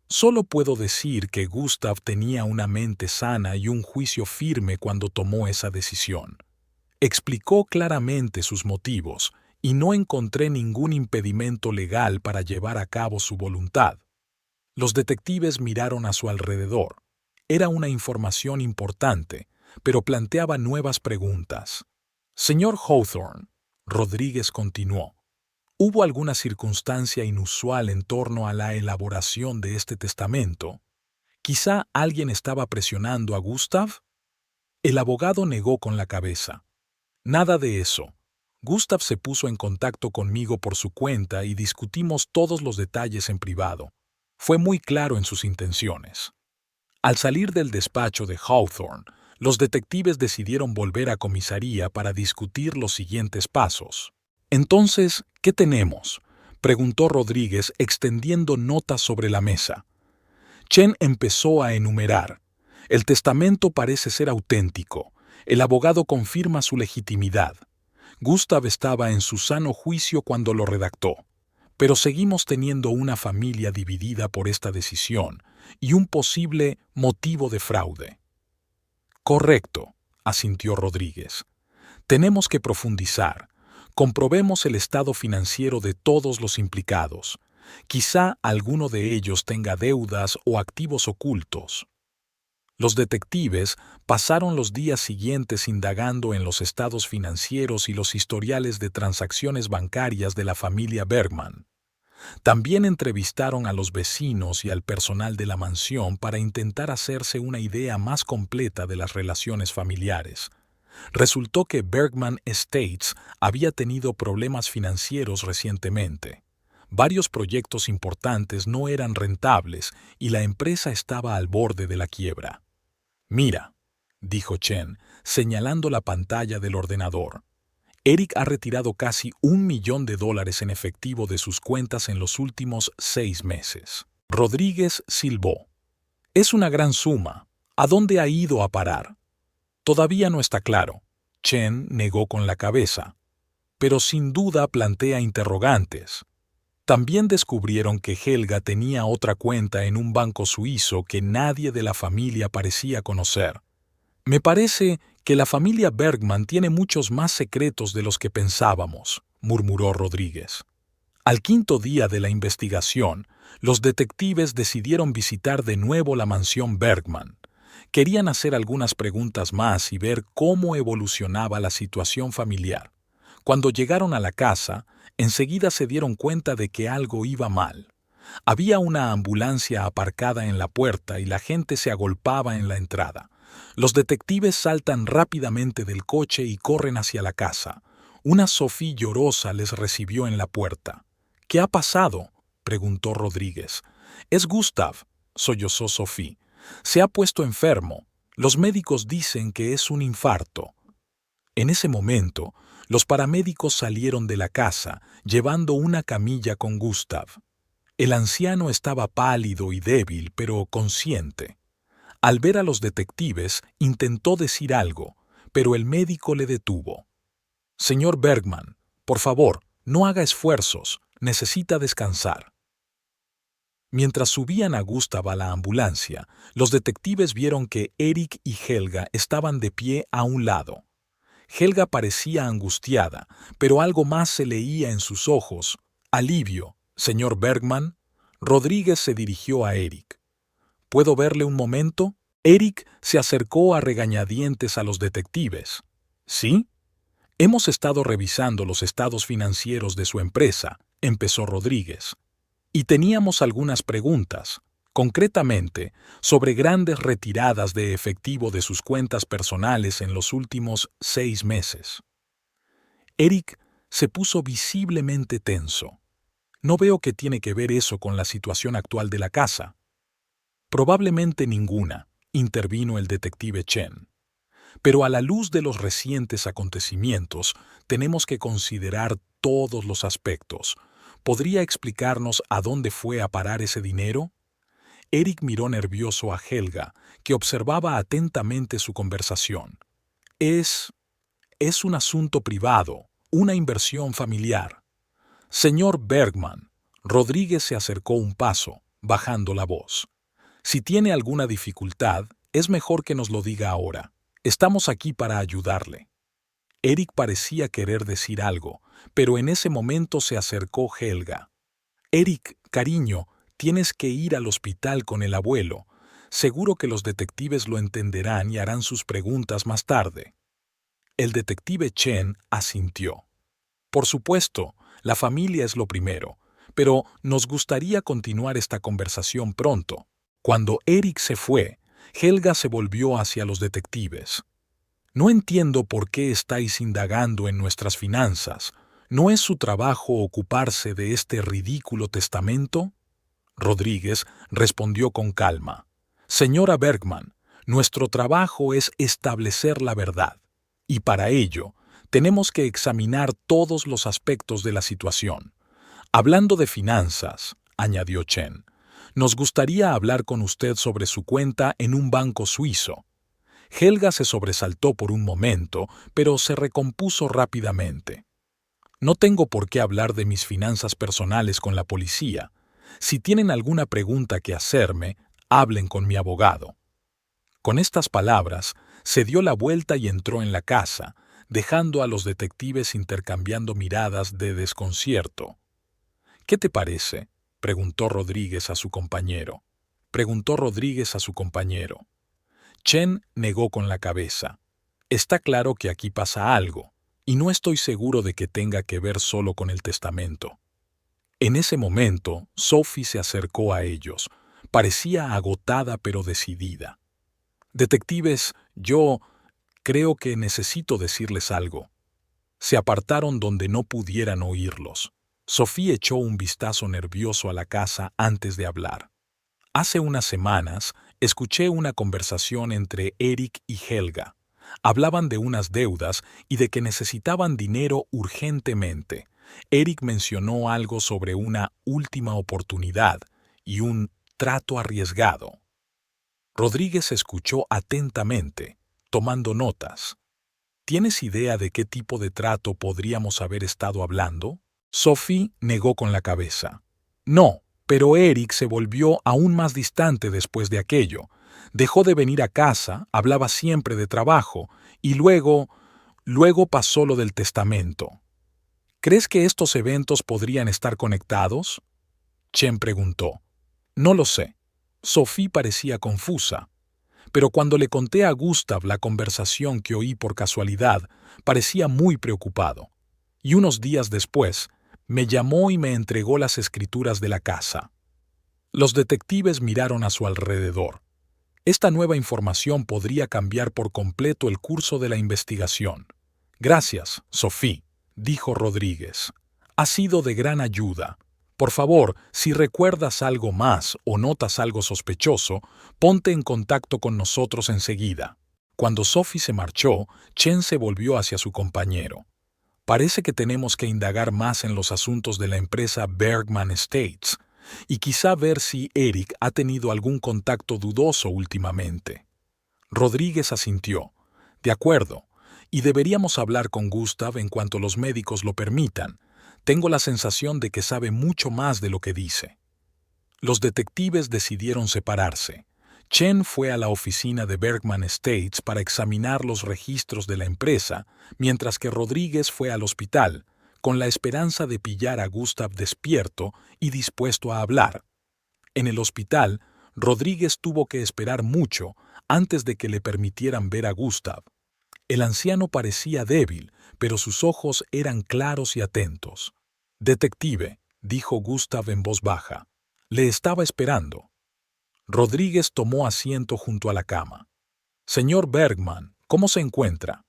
«Solo puedo decir que Gustav tenía una mente sana y un juicio firme cuando tomó esa decisión. Explicó claramente sus motivos y no encontré ningún impedimento legal para llevar a cabo su voluntad». Los detectives miraron a su alrededor. Era una información importante, pero planteaba nuevas preguntas. «Señor Hawthorne», Rodríguez continuó, ¿hubo alguna circunstancia inusual en torno a la elaboración de este testamento? ¿Quizá alguien estaba presionando a Gustav? El abogado negó con la cabeza. «Nada de eso. Gustav se puso en contacto conmigo por su cuenta y discutimos todos los detalles en privado. Fue muy claro en sus intenciones». Al salir del despacho de Hawthorne, los detectives decidieron volver a comisaría para discutir los siguientes pasos. «Entonces, ¿qué tenemos?», preguntó Rodríguez extendiendo notas sobre la mesa. Chen empezó a enumerar. «El testamento parece ser auténtico. El abogado confirma su legitimidad. Gustav estaba en su sano juicio cuando lo redactó. Pero seguimos teniendo una familia dividida por esta decisión y un posible motivo de fraude». «Correcto», asintió Rodríguez. «Tenemos que profundizar. Comprobemos el estado financiero de todos los implicados. Quizá alguno de ellos tenga deudas o activos ocultos». Los detectives pasaron los días siguientes indagando en los estados financieros y los historiales de transacciones bancarias de la familia Bergman. También entrevistaron a los vecinos y al personal de la mansión para intentar hacerse una idea más completa de las relaciones familiares. Resultó que Bergman Estates había tenido problemas financieros recientemente. Varios proyectos importantes no eran rentables y la empresa estaba al borde de la quiebra. «Mira», dijo Chen, señalando la pantalla del ordenador. «Eric ha retirado casi $1.000.000 en efectivo de sus cuentas en los últimos 6 meses». Rodríguez silbó. «Es una gran suma. ¿A dónde ha ido a parar?» «Todavía no está claro». Chen negó con la cabeza. «Pero sin duda plantea interrogantes». También descubrieron que Helga tenía otra cuenta en un banco suizo que nadie de la familia parecía conocer. «Me parece que la familia Bergman tiene muchos más secretos de los que pensábamos», murmuró Rodríguez. Al quinto día de la investigación, los detectives decidieron visitar de nuevo la mansión Bergman. Querían hacer algunas preguntas más y ver cómo evolucionaba la situación familiar. Cuando llegaron a la casa, enseguida se dieron cuenta de que algo iba mal. Había una ambulancia aparcada en la puerta y la gente se agolpaba en la entrada. Los detectives saltan rápidamente del coche y corren hacia la casa. Una Sophie llorosa les recibió en la puerta. «¿Qué ha pasado?», preguntó Rodríguez. «Es Gustav», sollozó Sophie. «Se ha puesto enfermo. Los médicos dicen que es un infarto». En ese momento, los paramédicos salieron de la casa, llevando una camilla con Gustav. El anciano estaba pálido y débil, pero consciente. Al ver a los detectives, intentó decir algo, pero el médico le detuvo. «Señor Bergman, por favor, no haga esfuerzos, necesita descansar». Mientras subían a Gustav a la ambulancia, los detectives vieron que Eric y Helga estaban de pie a un lado. Helga parecía angustiada, pero algo más se leía en sus ojos. «Alivio, señor Bergman». Rodríguez se dirigió a Eric. «¿Puedo verle un momento?» Eric se acercó a regañadientes a los detectives. «¿Sí? Hemos estado revisando los estados financieros de su empresa», empezó Rodríguez. «Y teníamos algunas preguntas, concretamente sobre grandes retiradas de efectivo de sus cuentas personales en los últimos 6 meses». Eric se puso visiblemente tenso. «No veo qué tiene que ver eso con la situación actual de la casa». «Probablemente ninguna», intervino el detective Chen. «Pero a la luz de los recientes acontecimientos, tenemos que considerar todos los aspectos. ¿Podría explicarnos a dónde fue a parar ese dinero?» Eric miró nervioso a Helga, que observaba atentamente su conversación. Es un asunto privado, una inversión familiar». «Señor Bergman», Rodríguez se acercó un paso, bajando la voz. «Si tiene alguna dificultad, es mejor que nos lo diga ahora. Estamos aquí para ayudarle». Eric parecía querer decir algo, pero en ese momento se acercó Helga. «Eric, cariño, tienes que ir al hospital con el abuelo. Seguro que los detectives lo entenderán y harán sus preguntas más tarde». El detective Chen asintió. «Por supuesto, la familia es lo primero, pero nos gustaría continuar esta conversación pronto». Cuando Eric se fue, Helga se volvió hacia los detectives. «No entiendo por qué estáis indagando en nuestras finanzas. ¿No es su trabajo ocuparse de este ridículo testamento?». Rodríguez respondió con calma. «Señora Bergman, nuestro trabajo es establecer la verdad, y para ello tenemos que examinar todos los aspectos de la situación. Hablando de finanzas», añadió Chen, «nos gustaría hablar con usted sobre su cuenta en un banco suizo». Helga se sobresaltó por un momento, pero se recompuso rápidamente. «No tengo por qué hablar de mis finanzas personales con la policía. Si tienen alguna pregunta que hacerme, hablen con mi abogado». Con estas palabras, se dio la vuelta y entró en la casa, dejando a los detectives intercambiando miradas de desconcierto. «¿Qué te parece?», preguntó Rodríguez a su compañero. Chen negó con la cabeza. «Está claro que aquí pasa algo, y no estoy seguro de que tenga que ver solo con el testamento». En ese momento, Sophie se acercó a ellos. Parecía agotada pero decidida. «Detectives, yo creo que necesito decirles algo». Se apartaron donde no pudieran oírlos. Sophie echó un vistazo nervioso a la casa antes de hablar. Hace unas semanas, escuché una conversación entre Eric y Helga. Hablaban de unas deudas y de que necesitaban dinero urgentemente. Eric mencionó algo sobre una última oportunidad y un trato arriesgado. Rodríguez escuchó atentamente, tomando notas. ¿Tienes idea de qué tipo de trato podríamos haber estado hablando? Sophie negó con la cabeza. No, pero Eric se volvió aún más distante después de aquello. Dejó de venir a casa, hablaba siempre de trabajo, y luego pasó lo del testamento. ¿Crees que estos eventos podrían estar conectados? Chen preguntó. No lo sé. Sophie parecía confusa. Pero cuando le conté a Gustav la conversación que oí por casualidad, parecía muy preocupado. Y unos días después, me llamó y me entregó las escrituras de la casa. Los detectives miraron a su alrededor. Esta nueva información podría cambiar por completo el curso de la investigación. Gracias, Sophie, dijo Rodríguez. Ha sido de gran ayuda. Por favor, si recuerdas algo más o notas algo sospechoso, ponte en contacto con nosotros enseguida. Cuando Sophie se marchó, Chen se volvió hacia su compañero. Parece que tenemos que indagar más en los asuntos de la empresa Bergman Estates y quizá ver si Eric ha tenido algún contacto dudoso últimamente. Rodríguez asintió. De acuerdo, y deberíamos hablar con Gustav en cuanto los médicos lo permitan. Tengo la sensación de que sabe mucho más de lo que dice. Los detectives decidieron separarse. Chen fue a la oficina de Bergman Estates para examinar los registros de la empresa, mientras que Rodríguez fue al hospital, con la esperanza de pillar a Gustav despierto y dispuesto a hablar. En el hospital, Rodríguez tuvo que esperar mucho antes de que le permitieran ver a Gustav. El anciano parecía débil, pero sus ojos eran claros y atentos. «Detective», dijo Gustav en voz baja. «Le estaba esperando». Rodríguez tomó asiento junto a la cama. «Señor Bergman, ¿cómo se encuentra?»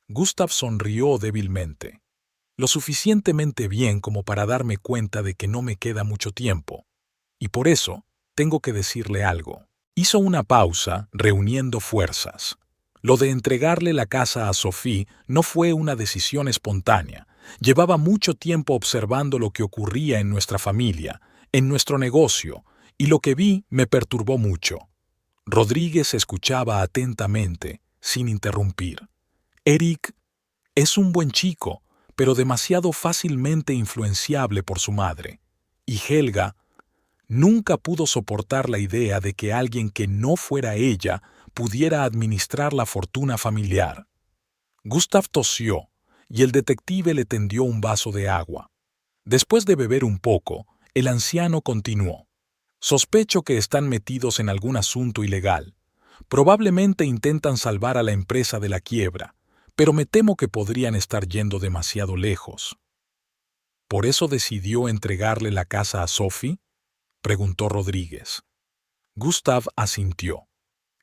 Gustav sonrió débilmente. «Lo suficientemente bien como para darme cuenta de que no me queda mucho tiempo. Y por eso, tengo que decirle algo». Hizo una pausa, reuniendo fuerzas. Lo de entregarle la casa a Sophie no fue una decisión espontánea. Llevaba mucho tiempo observando lo que ocurría en nuestra familia, en nuestro negocio, y lo que vi me perturbó mucho. Rodríguez escuchaba atentamente, sin interrumpir. Eric es un buen chico, pero demasiado fácilmente influenciable por su madre. Y Helga nunca pudo soportar la idea de que alguien que no fuera ella pudiera administrar la fortuna familiar. Gustav tosió, y el detective le tendió un vaso de agua. Después de beber un poco, el anciano continuó. Sospecho que están metidos en algún asunto ilegal. Probablemente intentan salvar a la empresa de la quiebra, pero me temo que podrían estar yendo demasiado lejos. ¿Por eso decidió entregarle la casa a Sophie?, preguntó Rodríguez. Gustav asintió.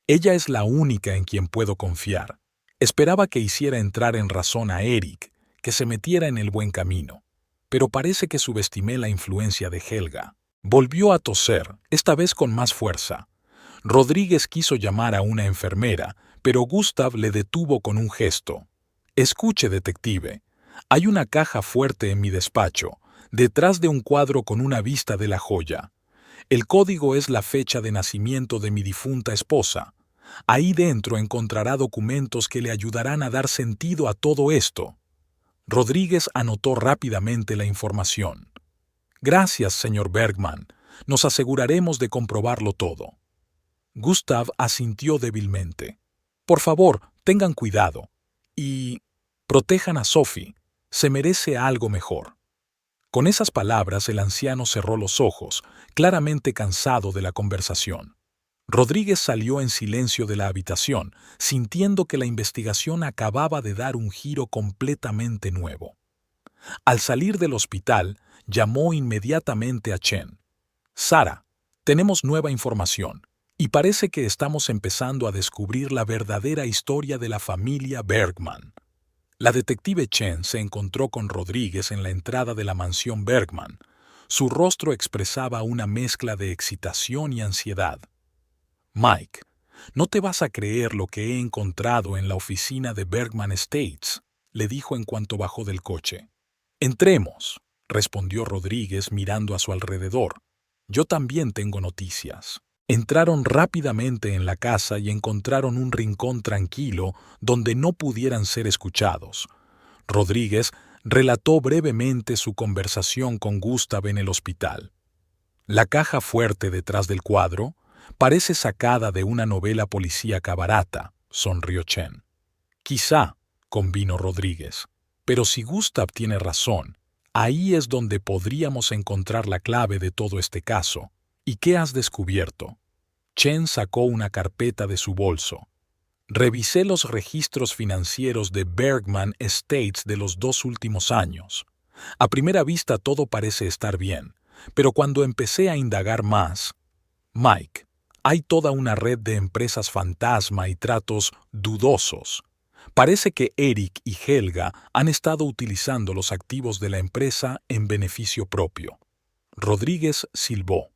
Ella es la única en quien puedo confiar. Esperaba que hiciera entrar en razón a Eric, que se metiera en el buen camino, pero parece que subestimé la influencia de Helga. Volvió a toser, esta vez con más fuerza. Rodríguez quiso llamar a una enfermera, pero Gustav le detuvo con un gesto. «Escuche, detective. Hay una caja fuerte en mi despacho, detrás de un cuadro con una vista de la joya. El código es la fecha de nacimiento de mi difunta esposa. Ahí dentro encontrará documentos que le ayudarán a dar sentido a todo esto». Rodríguez anotó rápidamente la información. «Gracias, señor Bergman. Nos aseguraremos de comprobarlo todo». Gustav asintió débilmente. «Por favor, tengan cuidado. Y protejan a Sophie. Se merece algo mejor». Con esas palabras el anciano cerró los ojos, claramente cansado de la conversación. Rodríguez salió en silencio de la habitación, sintiendo que la investigación acababa de dar un giro completamente nuevo. Al salir del hospital, llamó inmediatamente a Chen. «Sara, tenemos nueva información, y parece que estamos empezando a descubrir la verdadera historia de la familia Bergman». La detective Chen se encontró con Rodríguez en la entrada de la mansión Bergman. Su rostro expresaba una mezcla de excitación y ansiedad. «Mike, no te vas a creer lo que he encontrado en la oficina de Bergman Estates», le dijo en cuanto bajó del coche. «Entremos», respondió Rodríguez mirando a su alrededor. «Yo también tengo noticias». Entraron rápidamente en la casa y encontraron un rincón tranquilo donde no pudieran ser escuchados. Rodríguez relató brevemente su conversación con Gustav en el hospital. «La caja fuerte detrás del cuadro parece sacada de una novela policíaca barata», sonrió Chen. «Quizá», convino Rodríguez, «pero si Gustav tiene razón, ahí es donde podríamos encontrar la clave de todo este caso. ¿Y qué has descubierto?» Chen sacó una carpeta de su bolso. «Revisé los registros financieros de Bergman Estates de los 2 últimos años. A primera vista todo parece estar bien, pero cuando empecé a indagar más... Mike, hay toda una red de empresas fantasma y tratos dudosos. Parece que Eric y Helga han estado utilizando los activos de la empresa en beneficio propio». Rodríguez silbó.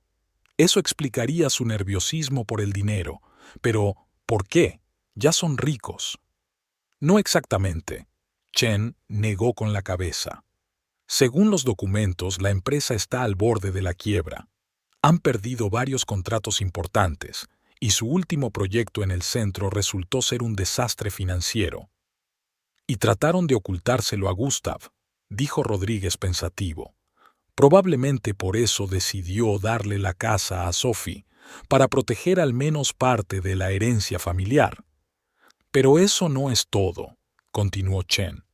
Eso explicaría su nerviosismo por el dinero, pero ¿por qué? Ya son ricos. «No exactamente», Chen negó con la cabeza. «Según los documentos, la empresa está al borde de la quiebra. Han perdido varios contratos importantes, y su último proyecto en el centro resultó ser un desastre financiero. Y trataron de ocultárselo a Gustav», dijo Rodríguez pensativo. «Probablemente por eso decidió darle la casa a Sophie, para proteger al menos parte de la herencia familiar. Pero eso no es todo», continuó Chen.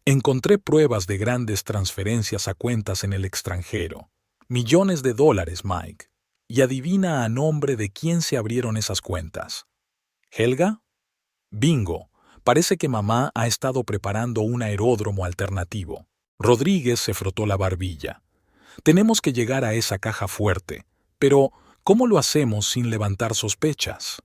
«Encontré pruebas de grandes transferencias a cuentas en el extranjero. Millones de dólares, Mike. Y adivina a nombre de quién se abrieron esas cuentas». «¿Helga?» «Bingo. Parece que mamá ha estado preparando un aeródromo alternativo». Rodríguez se frotó la barbilla. «Tenemos que llegar a esa caja fuerte, pero ¿cómo lo hacemos sin levantar sospechas?».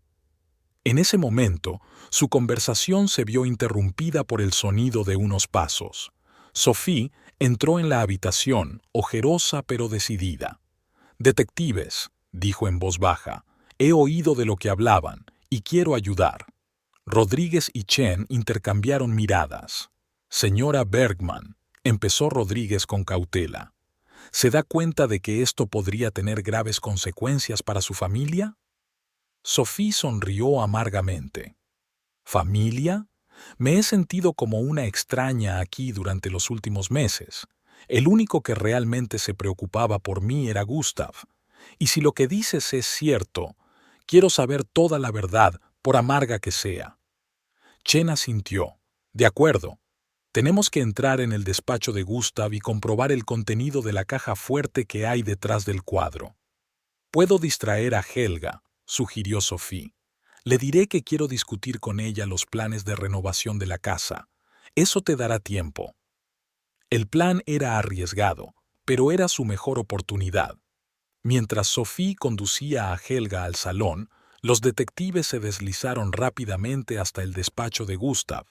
En ese momento, su conversación se vio interrumpida por el sonido de unos pasos. Sophie entró en la habitación, ojerosa pero decidida. «Detectives», dijo en voz baja, «he oído de lo que hablaban y quiero ayudar». Rodríguez y Chen intercambiaron miradas. «Señora Bergman», empezó Rodríguez con cautela, «¿se da cuenta de que esto podría tener graves consecuencias para su familia?». Sophie sonrió amargamente. «¿Familia? Me he sentido como una extraña aquí durante los últimos meses. El único que realmente se preocupaba por mí era Gustav. Y si lo que dices es cierto, quiero saber toda la verdad, por amarga que sea». Chen asintió. «De acuerdo. Tenemos que entrar en el despacho de Gustav y comprobar el contenido de la caja fuerte que hay detrás del cuadro». «Puedo distraer a Helga», sugirió Sophie. «Le diré que quiero discutir con ella los planes de renovación de la casa. Eso te dará tiempo». El plan era arriesgado, pero era su mejor oportunidad. Mientras Sophie conducía a Helga al salón, los detectives se deslizaron rápidamente hasta el despacho de Gustav.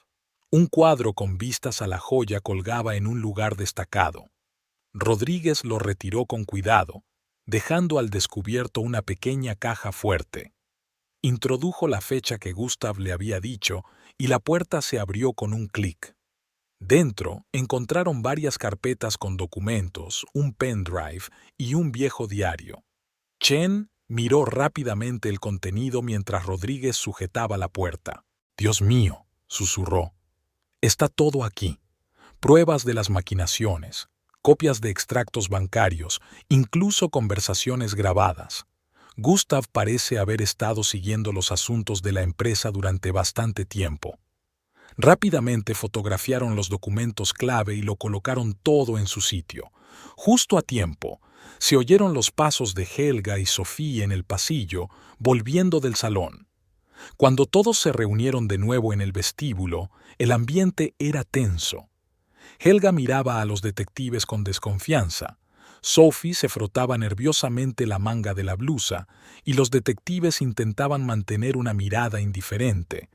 Un cuadro con vistas a la joya colgaba en un lugar destacado. Rodríguez lo retiró con cuidado, dejando al descubierto una pequeña caja fuerte. Introdujo la fecha que Gustav le había dicho y la puerta se abrió con un clic. Dentro encontraron varias carpetas con documentos, un pendrive y un viejo diario. Chen miró rápidamente el contenido mientras Rodríguez sujetaba la puerta. «Dios mío», susurró. «Está todo aquí. Pruebas de las maquinaciones, copias de extractos bancarios, incluso conversaciones grabadas. Gustav parece haber estado siguiendo los asuntos de la empresa durante bastante tiempo». Rápidamente fotografiaron los documentos clave y lo colocaron todo en su sitio. Justo a tiempo, se oyeron los pasos de Helga y Sophie en el pasillo, volviendo del salón. Cuando todos se reunieron de nuevo en el vestíbulo, el ambiente era tenso. Helga miraba a los detectives con desconfianza. Sophie se frotaba nerviosamente la manga de la blusa y los detectives intentaban mantener una mirada indiferente.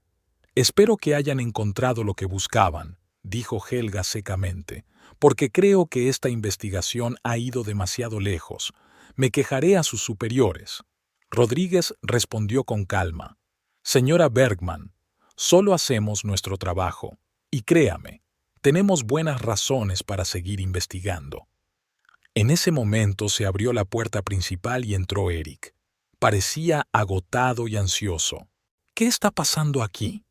«Espero que hayan encontrado lo que buscaban», dijo Helga secamente, porque creo que esta investigación ha ido demasiado lejos. Me quejaré a sus superiores. Rodríguez respondió con calma. Señora Bergman, solo hacemos nuestro trabajo. Y créame, tenemos buenas razones para seguir investigando. En ese momento se abrió la puerta principal y entró Eric. Parecía agotado y ansioso. ¿Qué está pasando aquí?,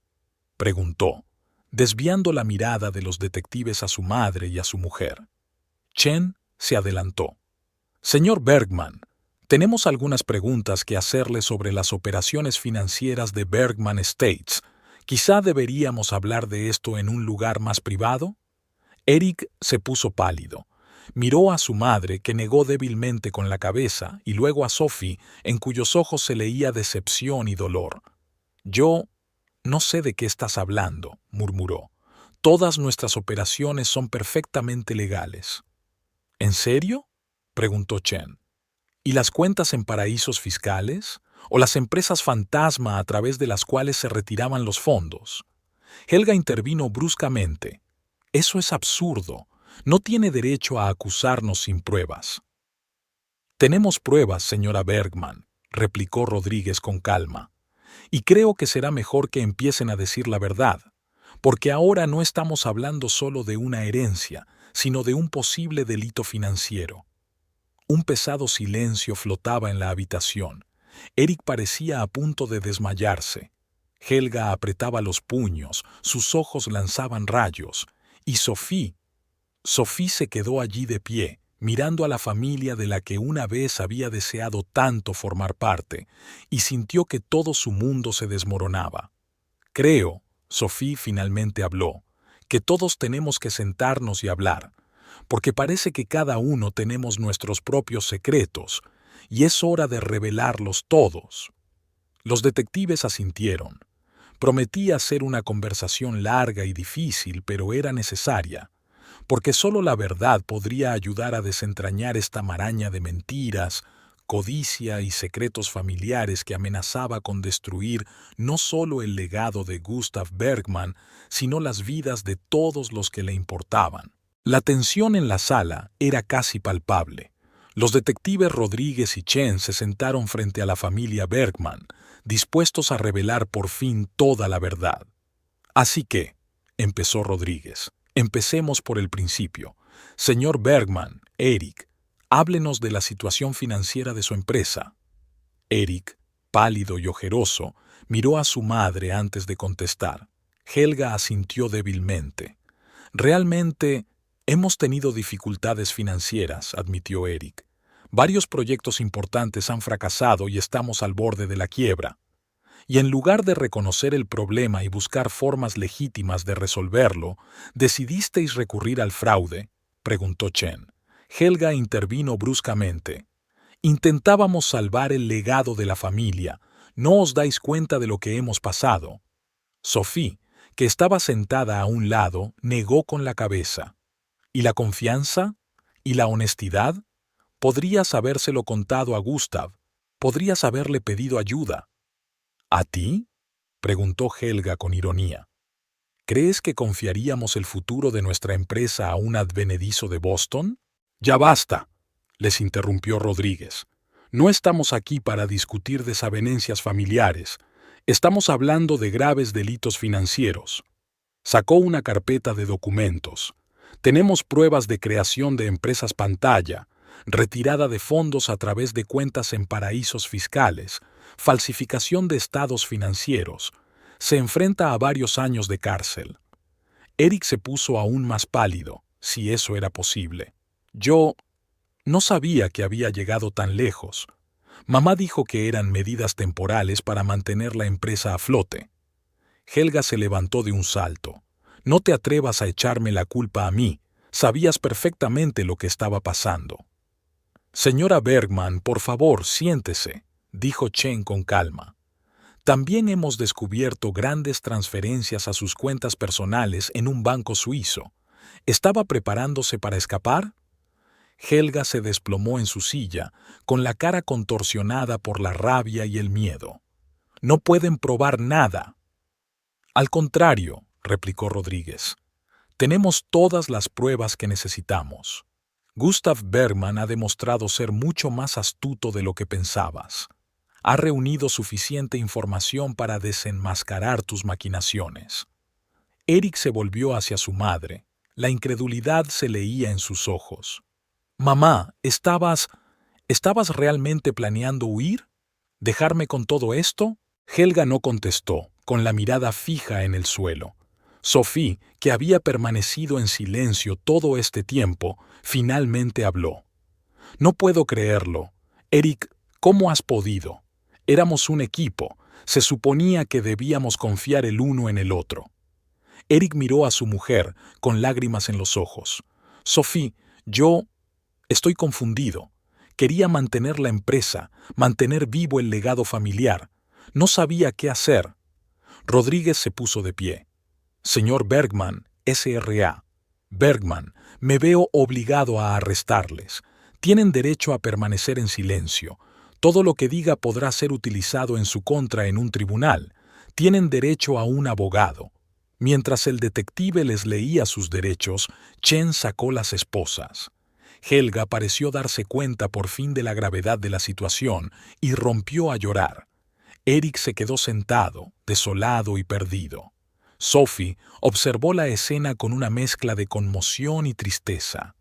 preguntó, desviando la mirada de los detectives a su madre y a su mujer. Chen se adelantó. Señor Bergman, tenemos algunas preguntas que hacerle sobre las operaciones financieras de Bergman Estates. ¿Quizá deberíamos hablar de esto en un lugar más privado? Eric se puso pálido. Miró a su madre, que negó débilmente con la cabeza, y luego a Sophie, en cuyos ojos se leía decepción y dolor. «Yo no sé de qué estás hablando», murmuró. «Todas nuestras operaciones son perfectamente legales». «¿En serio?», preguntó Chen. «¿Y las cuentas en paraísos fiscales? ¿O las empresas fantasma a través de las cuales se retiraban los fondos?». Helga intervino bruscamente. «Eso es absurdo. No tiene derecho a acusarnos sin pruebas». «Tenemos pruebas, señora Bergman», replicó Rodríguez con calma. «Y creo que será mejor que empiecen a decir la verdad, porque ahora no estamos hablando solo de una herencia, sino de un posible delito financiero». Un pesado silencio flotaba en la habitación. Eric parecía a punto de desmayarse. Helga apretaba los puños, sus ojos lanzaban rayos, y Sophie se quedó allí de pie, mirando a la familia de la que una vez había deseado tanto formar parte, y sintió que todo su mundo se desmoronaba. «Creo», Sophie finalmente habló, «que todos tenemos que sentarnos y hablar, porque parece que cada uno tenemos nuestros propios secretos, y es hora de revelarlos todos». Los detectives asintieron. Prometía ser una conversación larga y difícil, pero era necesaria, porque solo la verdad podría ayudar a desentrañar esta maraña de mentiras, codicia y secretos familiares que amenazaba con destruir no solo el legado de Gustav Bergman, sino las vidas de todos los que le importaban. La tensión en la sala era casi palpable. Los detectives Rodríguez y Chen se sentaron frente a la familia Bergman, dispuestos a revelar por fin toda la verdad. «Así que», empezó Rodríguez, «empecemos por el principio. Señor Bergman, Eric, háblenos de la situación financiera de su empresa». Eric, pálido y ojeroso, miró a su madre antes de contestar. Helga asintió débilmente. «Realmente, hemos tenido dificultades financieras», admitió Eric. «Varios proyectos importantes han fracasado y estamos al borde de la quiebra». «Y en lugar de reconocer el problema y buscar formas legítimas de resolverlo, ¿decidisteis recurrir al fraude?», preguntó Chen. Helga intervino bruscamente. «Intentábamos salvar el legado de la familia. ¿No os dais cuenta de lo que hemos pasado?». Sophie, que estaba sentada a un lado, negó con la cabeza. «¿Y la confianza? ¿Y la honestidad? Podrías habérselo contado a Gustav. Podrías haberle pedido ayuda». «¿A ti?», preguntó Helga con ironía. «¿Crees que confiaríamos el futuro de nuestra empresa a un advenedizo de Boston?». «Ya basta», les interrumpió Rodríguez. «No estamos aquí para discutir desavenencias familiares. Estamos hablando de graves delitos financieros». Sacó una carpeta de documentos. «Tenemos pruebas de creación de empresas pantalla, retirada de fondos a través de cuentas en paraísos fiscales, falsificación de estados financieros. Se enfrenta a varios años de cárcel». Eric se puso aún más pálido, si eso era posible. «Yo no sabía que había llegado tan lejos. Mamá dijo que eran medidas temporales para mantener la empresa a flote». Helga se levantó de un salto. «No te atrevas a echarme la culpa a mí. Sabías perfectamente lo que estaba pasando». «Señora Bergman, por favor, siéntese», dijo Chen con calma. «También hemos descubierto grandes transferencias a sus cuentas personales en un banco suizo. ¿Estaba preparándose para escapar?». Helga se desplomó en su silla, con la cara contorsionada por la rabia y el miedo. «No pueden probar nada». «Al contrario», replicó Rodríguez. Tenemos todas las pruebas que necesitamos. Gustav Bergman ha demostrado ser mucho más astuto de lo que pensabas. Ha reunido suficiente información para desenmascarar tus maquinaciones. Eric se volvió hacia su madre. La incredulidad se leía en sus ojos. Mamá, ¿estabas realmente planeando huir? ¿Dejarme con todo esto? Helga no contestó, con la mirada fija en el suelo. Sophie, que había permanecido en silencio todo este tiempo, finalmente habló. No puedo creerlo. Eric, ¿cómo has podido? Éramos un equipo. Se suponía que debíamos confiar el uno en el otro. Eric miró a su mujer, con lágrimas en los ojos. Sophie, yo estoy confundido. Quería mantener la empresa, mantener vivo el legado familiar. No sabía qué hacer. Rodríguez se puso de pie. Señor Bergman, SRA. Bergman, me veo obligado a arrestarles. Tienen derecho a permanecer en silencio. Todo lo que diga podrá ser utilizado en su contra en un tribunal. Tienen derecho a un abogado. Mientras el detective les leía sus derechos, Chen sacó las esposas. Helga pareció darse cuenta por fin de la gravedad de la situación y rompió a llorar. Eric se quedó sentado, desolado y perdido. Sophie observó la escena con una mezcla de conmoción y tristeza.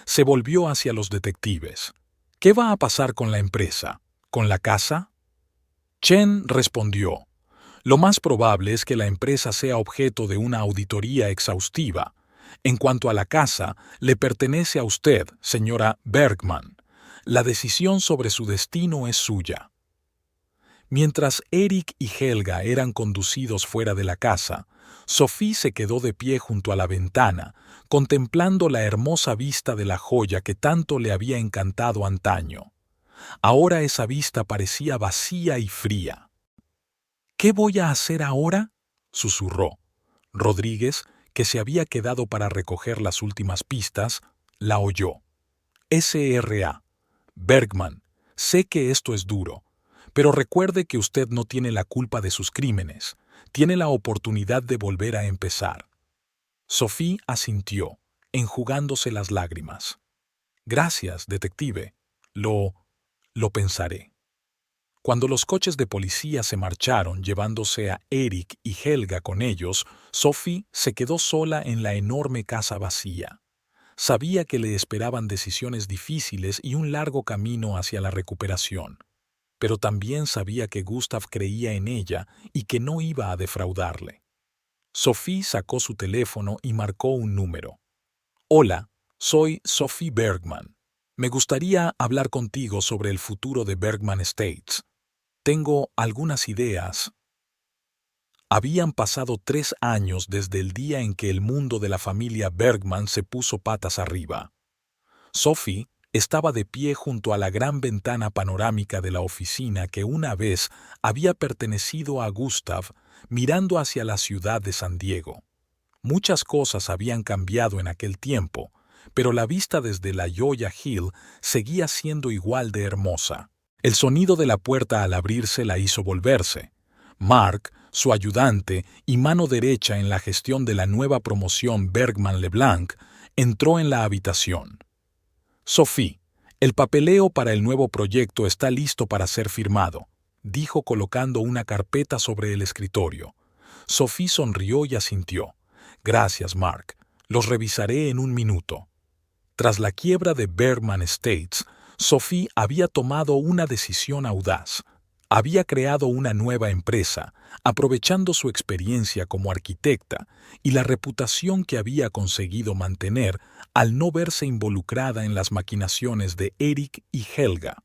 Se volvió hacia los detectives. ¿Qué va a pasar con la empresa? ¿Con la casa? Chen respondió. Lo más probable es que la empresa sea objeto de una auditoría exhaustiva. En cuanto a la casa, le pertenece a usted, señora Bergman. La decisión sobre su destino es suya. Mientras Eric y Helga eran conducidos fuera de la casa, Sophie se quedó de pie junto a la ventana, contemplando la hermosa vista de la joya que tanto le había encantado antaño. Ahora esa vista parecía vacía y fría. ¿Qué voy a hacer ahora?, susurró. Rodríguez, que se había quedado para recoger las últimas pistas, la oyó. SRA. Bergman, sé que esto es duro, pero recuerde que usted no tiene la culpa de sus crímenes. Tiene la oportunidad de volver a empezar. Sophie asintió, enjugándose las lágrimas. Gracias, detective. Lo pensaré. Cuando los coches de policía se marcharon llevándose a Eric y Helga con ellos, Sophie se quedó sola en la enorme casa vacía. Sabía que le esperaban decisiones difíciles y un largo camino hacia la recuperación. Pero también sabía que Gustav creía en ella y que no iba a defraudarle. Sophie sacó su teléfono y marcó un número. Hola, soy Sophie Bergman. Me gustaría hablar contigo sobre el futuro de Bergman Estates. Tengo algunas ideas. Habían pasado 3 años desde el día en que el mundo de la familia Bergman se puso patas arriba. Sophie estaba de pie junto a la gran ventana panorámica de la oficina que una vez había pertenecido a Gustav, mirando hacia la ciudad de San Diego. Muchas cosas habían cambiado en aquel tiempo, pero la vista desde la Joya Hill seguía siendo igual de hermosa. El sonido de la puerta al abrirse la hizo volverse. Mark, su ayudante y mano derecha en la gestión de la nueva promoción Bergman LeBlanc, entró en la habitación. Sophie, el papeleo para el nuevo proyecto está listo para ser firmado, dijo colocando una carpeta sobre el escritorio. Sophie sonrió y asintió. Gracias, Mark. Los revisaré en un minuto. Tras la quiebra de Bergman Estates, Sophie había tomado una decisión audaz. Había creado una nueva empresa, aprovechando su experiencia como arquitecta y la reputación que había conseguido mantener al no verse involucrada en las maquinaciones de Eric y Helga.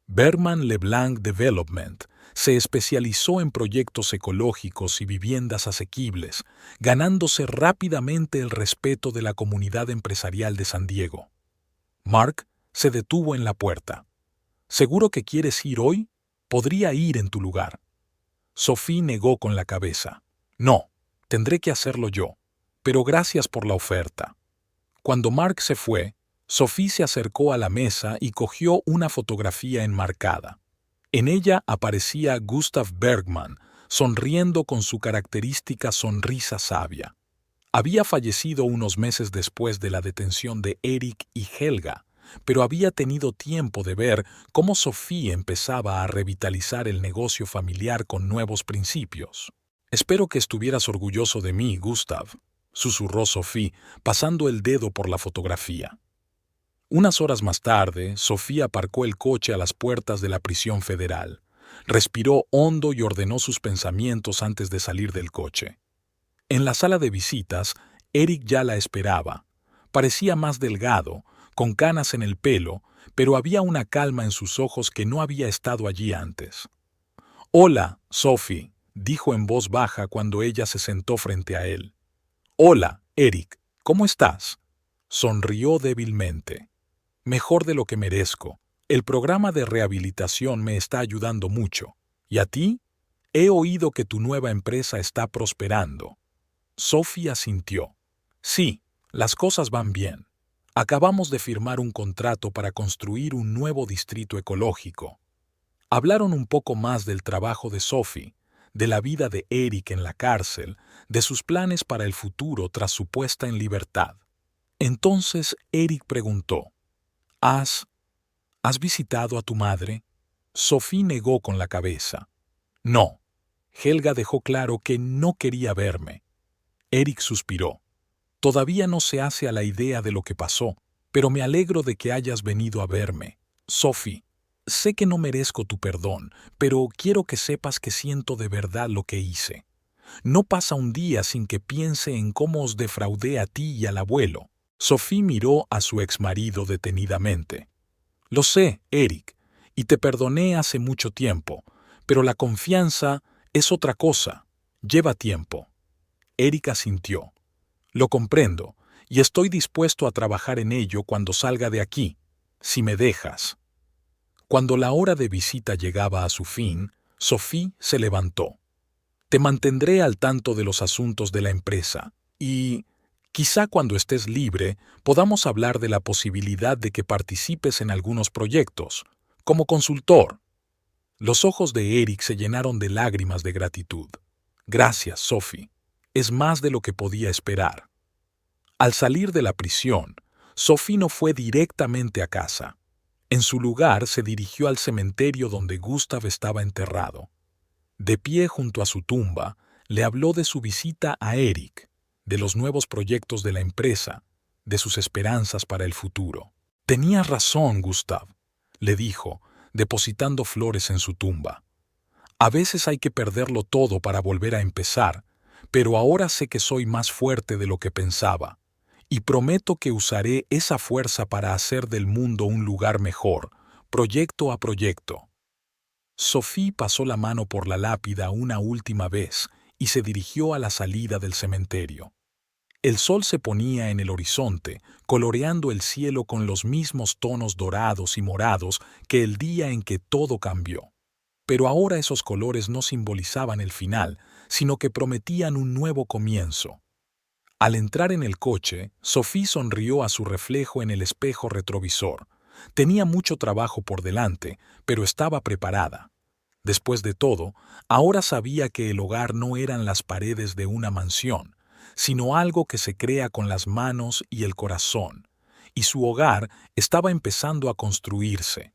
Bergman LeBlanc Development se especializó en proyectos ecológicos y viviendas asequibles, ganándose rápidamente el respeto de la comunidad empresarial de San Diego. Mark se detuvo en la puerta. ¿Seguro que quieres ir hoy? Podría ir en tu lugar. Sophie negó con la cabeza. No, tendré que hacerlo yo, pero gracias por la oferta. Cuando Mark se fue, Sophie se acercó a la mesa y cogió una fotografía enmarcada. En ella aparecía Gustav Bergman, sonriendo con su característica sonrisa sabia. Había fallecido unos meses después de la detención de Eric y Helga, pero había tenido tiempo de ver cómo Sophie empezaba a revitalizar el negocio familiar con nuevos principios. «Espero que estuvieras orgulloso de mí, Gustav», susurró Sophie, pasando el dedo por la fotografía. Unas horas más tarde, Sophie aparcó el coche a las puertas de la prisión federal. Respiró hondo y ordenó sus pensamientos antes de salir del coche. En la sala de visitas, Eric ya la esperaba. Parecía más delgado, con canas en el pelo, pero había una calma en sus ojos que no había estado allí antes. «Hola, Sophie», dijo en voz baja cuando ella se sentó frente a él. «Hola, Eric, ¿cómo estás?». Sonrió débilmente. «Mejor de lo que merezco. El programa de rehabilitación me está ayudando mucho. ¿Y a ti? He oído que tu nueva empresa está prosperando». Sophie asintió. «Sí, las cosas van bien. Acabamos de firmar un contrato para construir un nuevo distrito ecológico». Hablaron un poco más del trabajo de Sophie, de la vida de Eric en la cárcel, de sus planes para el futuro tras su puesta en libertad. Entonces Eric preguntó: ¿Has visitado a tu madre? Sophie negó con la cabeza. «No». Helga dejó claro que no quería verme. Eric suspiró. «Todavía no se hace a la idea de lo que pasó, pero me alegro de que hayas venido a verme. Sophie, sé que no merezco tu perdón, pero quiero que sepas que siento de verdad lo que hice. No pasa un día sin que piense en cómo os defraudé a ti y al abuelo». Sophie miró a su exmarido detenidamente. «Lo sé, Eric, y te perdoné hace mucho tiempo, pero la confianza es otra cosa. Lleva tiempo». Eric asintió. «Lo comprendo, y estoy dispuesto a trabajar en ello cuando salga de aquí, si me dejas». Cuando la hora de visita llegaba a su fin, Sophie se levantó. «Te mantendré al tanto de los asuntos de la empresa, y quizá cuando estés libre podamos hablar de la posibilidad de que participes en algunos proyectos, como consultor». Los ojos de Eric se llenaron de lágrimas de gratitud. «Gracias, Sophie. Es más de lo que podía esperar». Al salir de la prisión, Sophie no fue directamente a casa. En su lugar se dirigió al cementerio donde Gustav estaba enterrado. De pie junto a su tumba, le habló de su visita a Eric, de los nuevos proyectos de la empresa, de sus esperanzas para el futuro. «Tenías razón, Gustav», le dijo, depositando flores en su tumba. «A veces hay que perderlo todo para volver a empezar, pero ahora sé que soy más fuerte de lo que pensaba, y prometo que usaré esa fuerza para hacer del mundo un lugar mejor, proyecto a proyecto». Sophie pasó la mano por la lápida una última vez y se dirigió a la salida del cementerio. El sol se ponía en el horizonte, coloreando el cielo con los mismos tonos dorados y morados que el día en que todo cambió. Pero ahora esos colores no simbolizaban el final, sino que prometían un nuevo comienzo. Al entrar en el coche, Sophie sonrió a su reflejo en el espejo retrovisor. Tenía mucho trabajo por delante, pero estaba preparada. Después de todo, ahora sabía que el hogar no eran las paredes de una mansión, sino algo que se crea con las manos y el corazón, y su hogar estaba empezando a construirse.